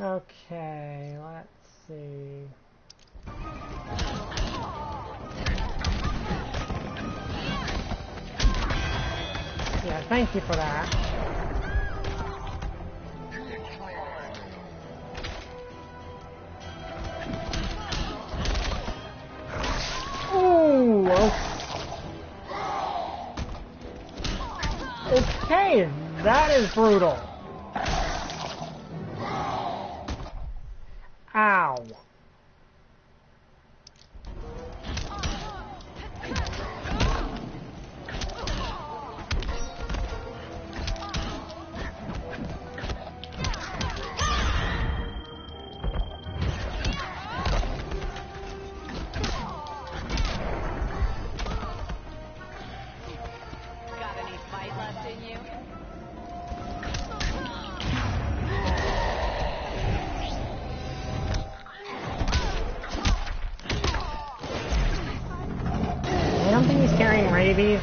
S1: Okay, let's see. Yeah, thank you for that. Ooh, okay, that is brutal. Ow.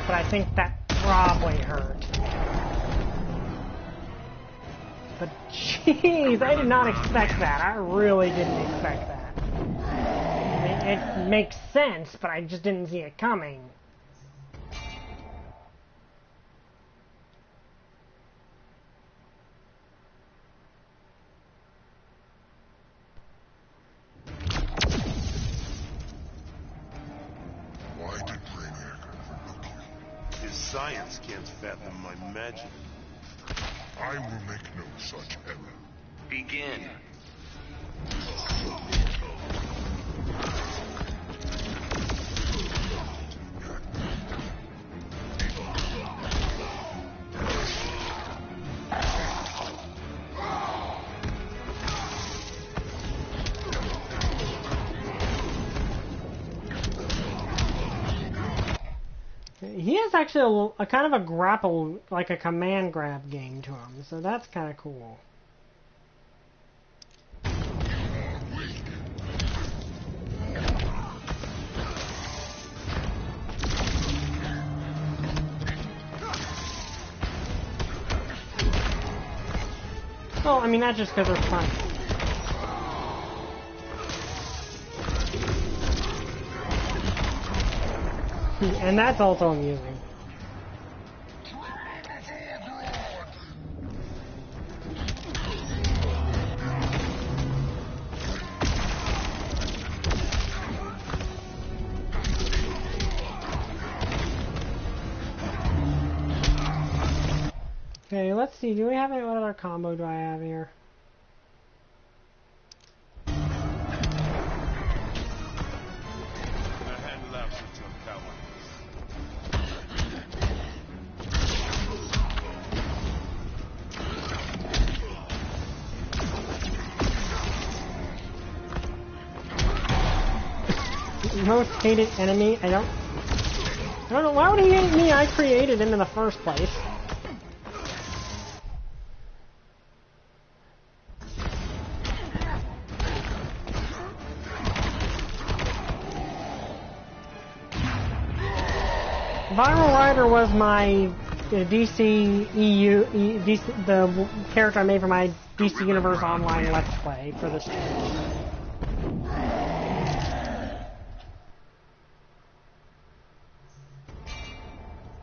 S1: But I think that probably hurt. But jeez, I did not expect that. I really didn't expect that. I mean, it makes sense, but I just didn't see it coming.
S11: Science can't fathom my magic.
S14: I will make no such error.
S2: Begin.
S1: he has actually a kind of a grapple, like a command grab game to him, so that's kind of cool. Well, I mean, not just because they're fun. And that's also amusing. Okay, let's see. Do we have any what other combo do I have here? Most hated enemy. I don't know. Why would he hate me? I created him in the first place. Viral Rider was my DC the character I made for my DC Universe Online Let's Play for this channel.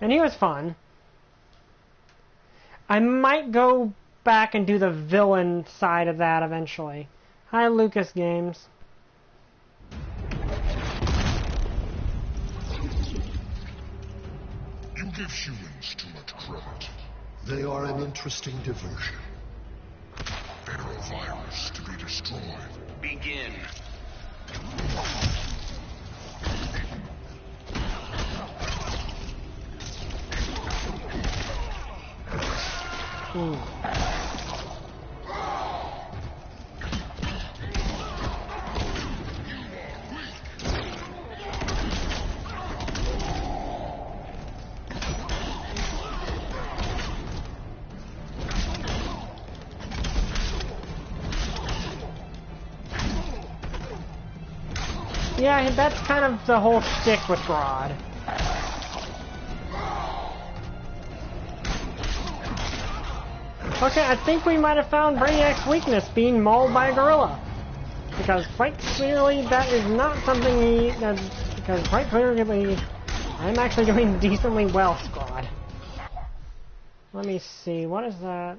S1: And he was fun. I might go back and do the villain side of that eventually. Hi, Lucas Games.
S14: You give humans too much credit.
S6: They are an interesting diversion.
S14: They're a virus to be destroyed.
S2: Begin.
S1: Ooh. Yeah, that's kind of the whole shtick with Rod. Okay, I think we might have found Brainiac's weakness, being mauled by a gorilla. Because quite clearly that is not something he does, because quite clearly I'm actually doing decently well, squad. Let me see, what is that?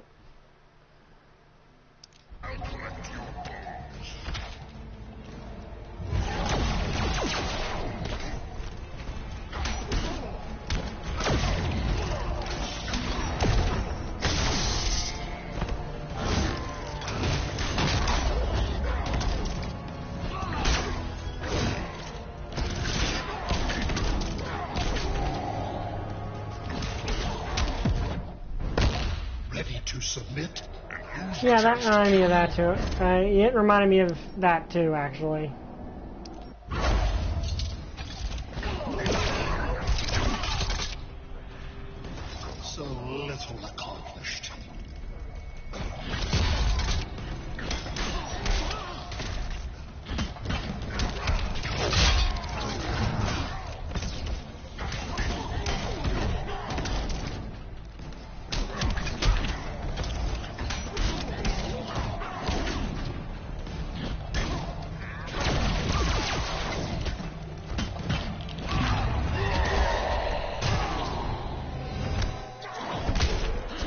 S6: Submit?
S1: Yeah, that reminded me of that too. It reminded me of that too, actually.
S6: So little accomplished.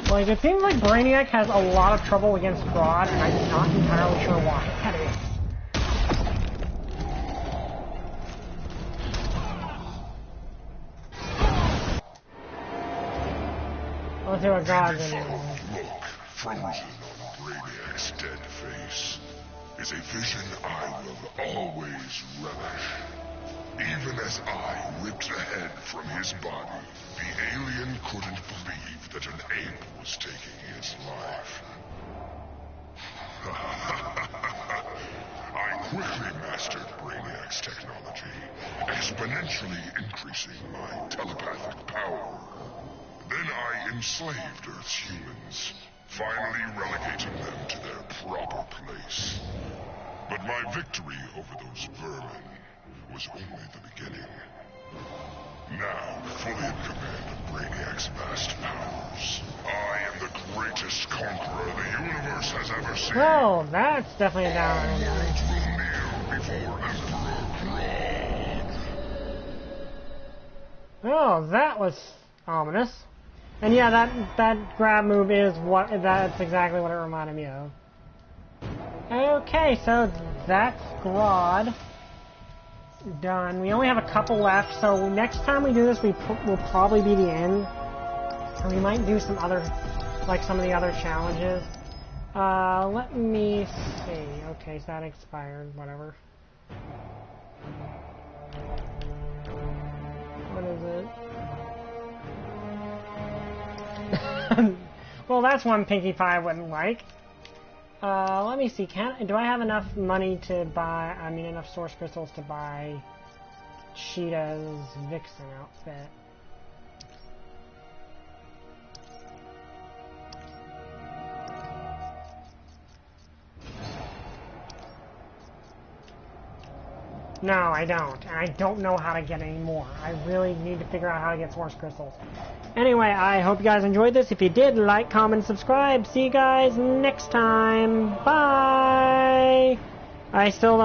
S1: Like, it seems like Brainiac has a lot of trouble against Rod, and I'm not entirely sure why that is. Let's see what God's in there.
S14: Look frozen on Brainiac's dead face is a vision I will always relish. Even as I ripped the head from his body, the alien couldn't believe that an ape was taking his life. I
S11: quickly mastered Brainiac's technology, exponentially increasing my telepathic power. Then I enslaved Earth's humans, finally relegating them to their proper place. But my victory over those vermin was only the beginning. Now, fully in command of Brainiac's vast powers, I am the greatest conqueror the universe has ever seen.
S1: Oh, that's definitely a downer.
S11: Worlds will kneel before Emperor Grodd.
S1: Oh, that was ominous. And yeah, that grab move is that's exactly what it reminded me of. Okay, so that's Grodd done. We only have a couple left, so next time we do this, will probably be the end. And we might do some other, like some of the other challenges. Let me see. Okay, so that expired. Whatever. What is it? Well, that's one Pinkie Pie wouldn't like. Let me see. Do I have enough money to buy? I mean, enough source crystals to buy Cheetah's Vixen outfit? No, I don't. And I don't know how to get any more. I really need to figure out how to get source crystals. Anyway, I hope you guys enjoyed this. If you did, like, comment, subscribe. See you guys next time. Bye! I still don't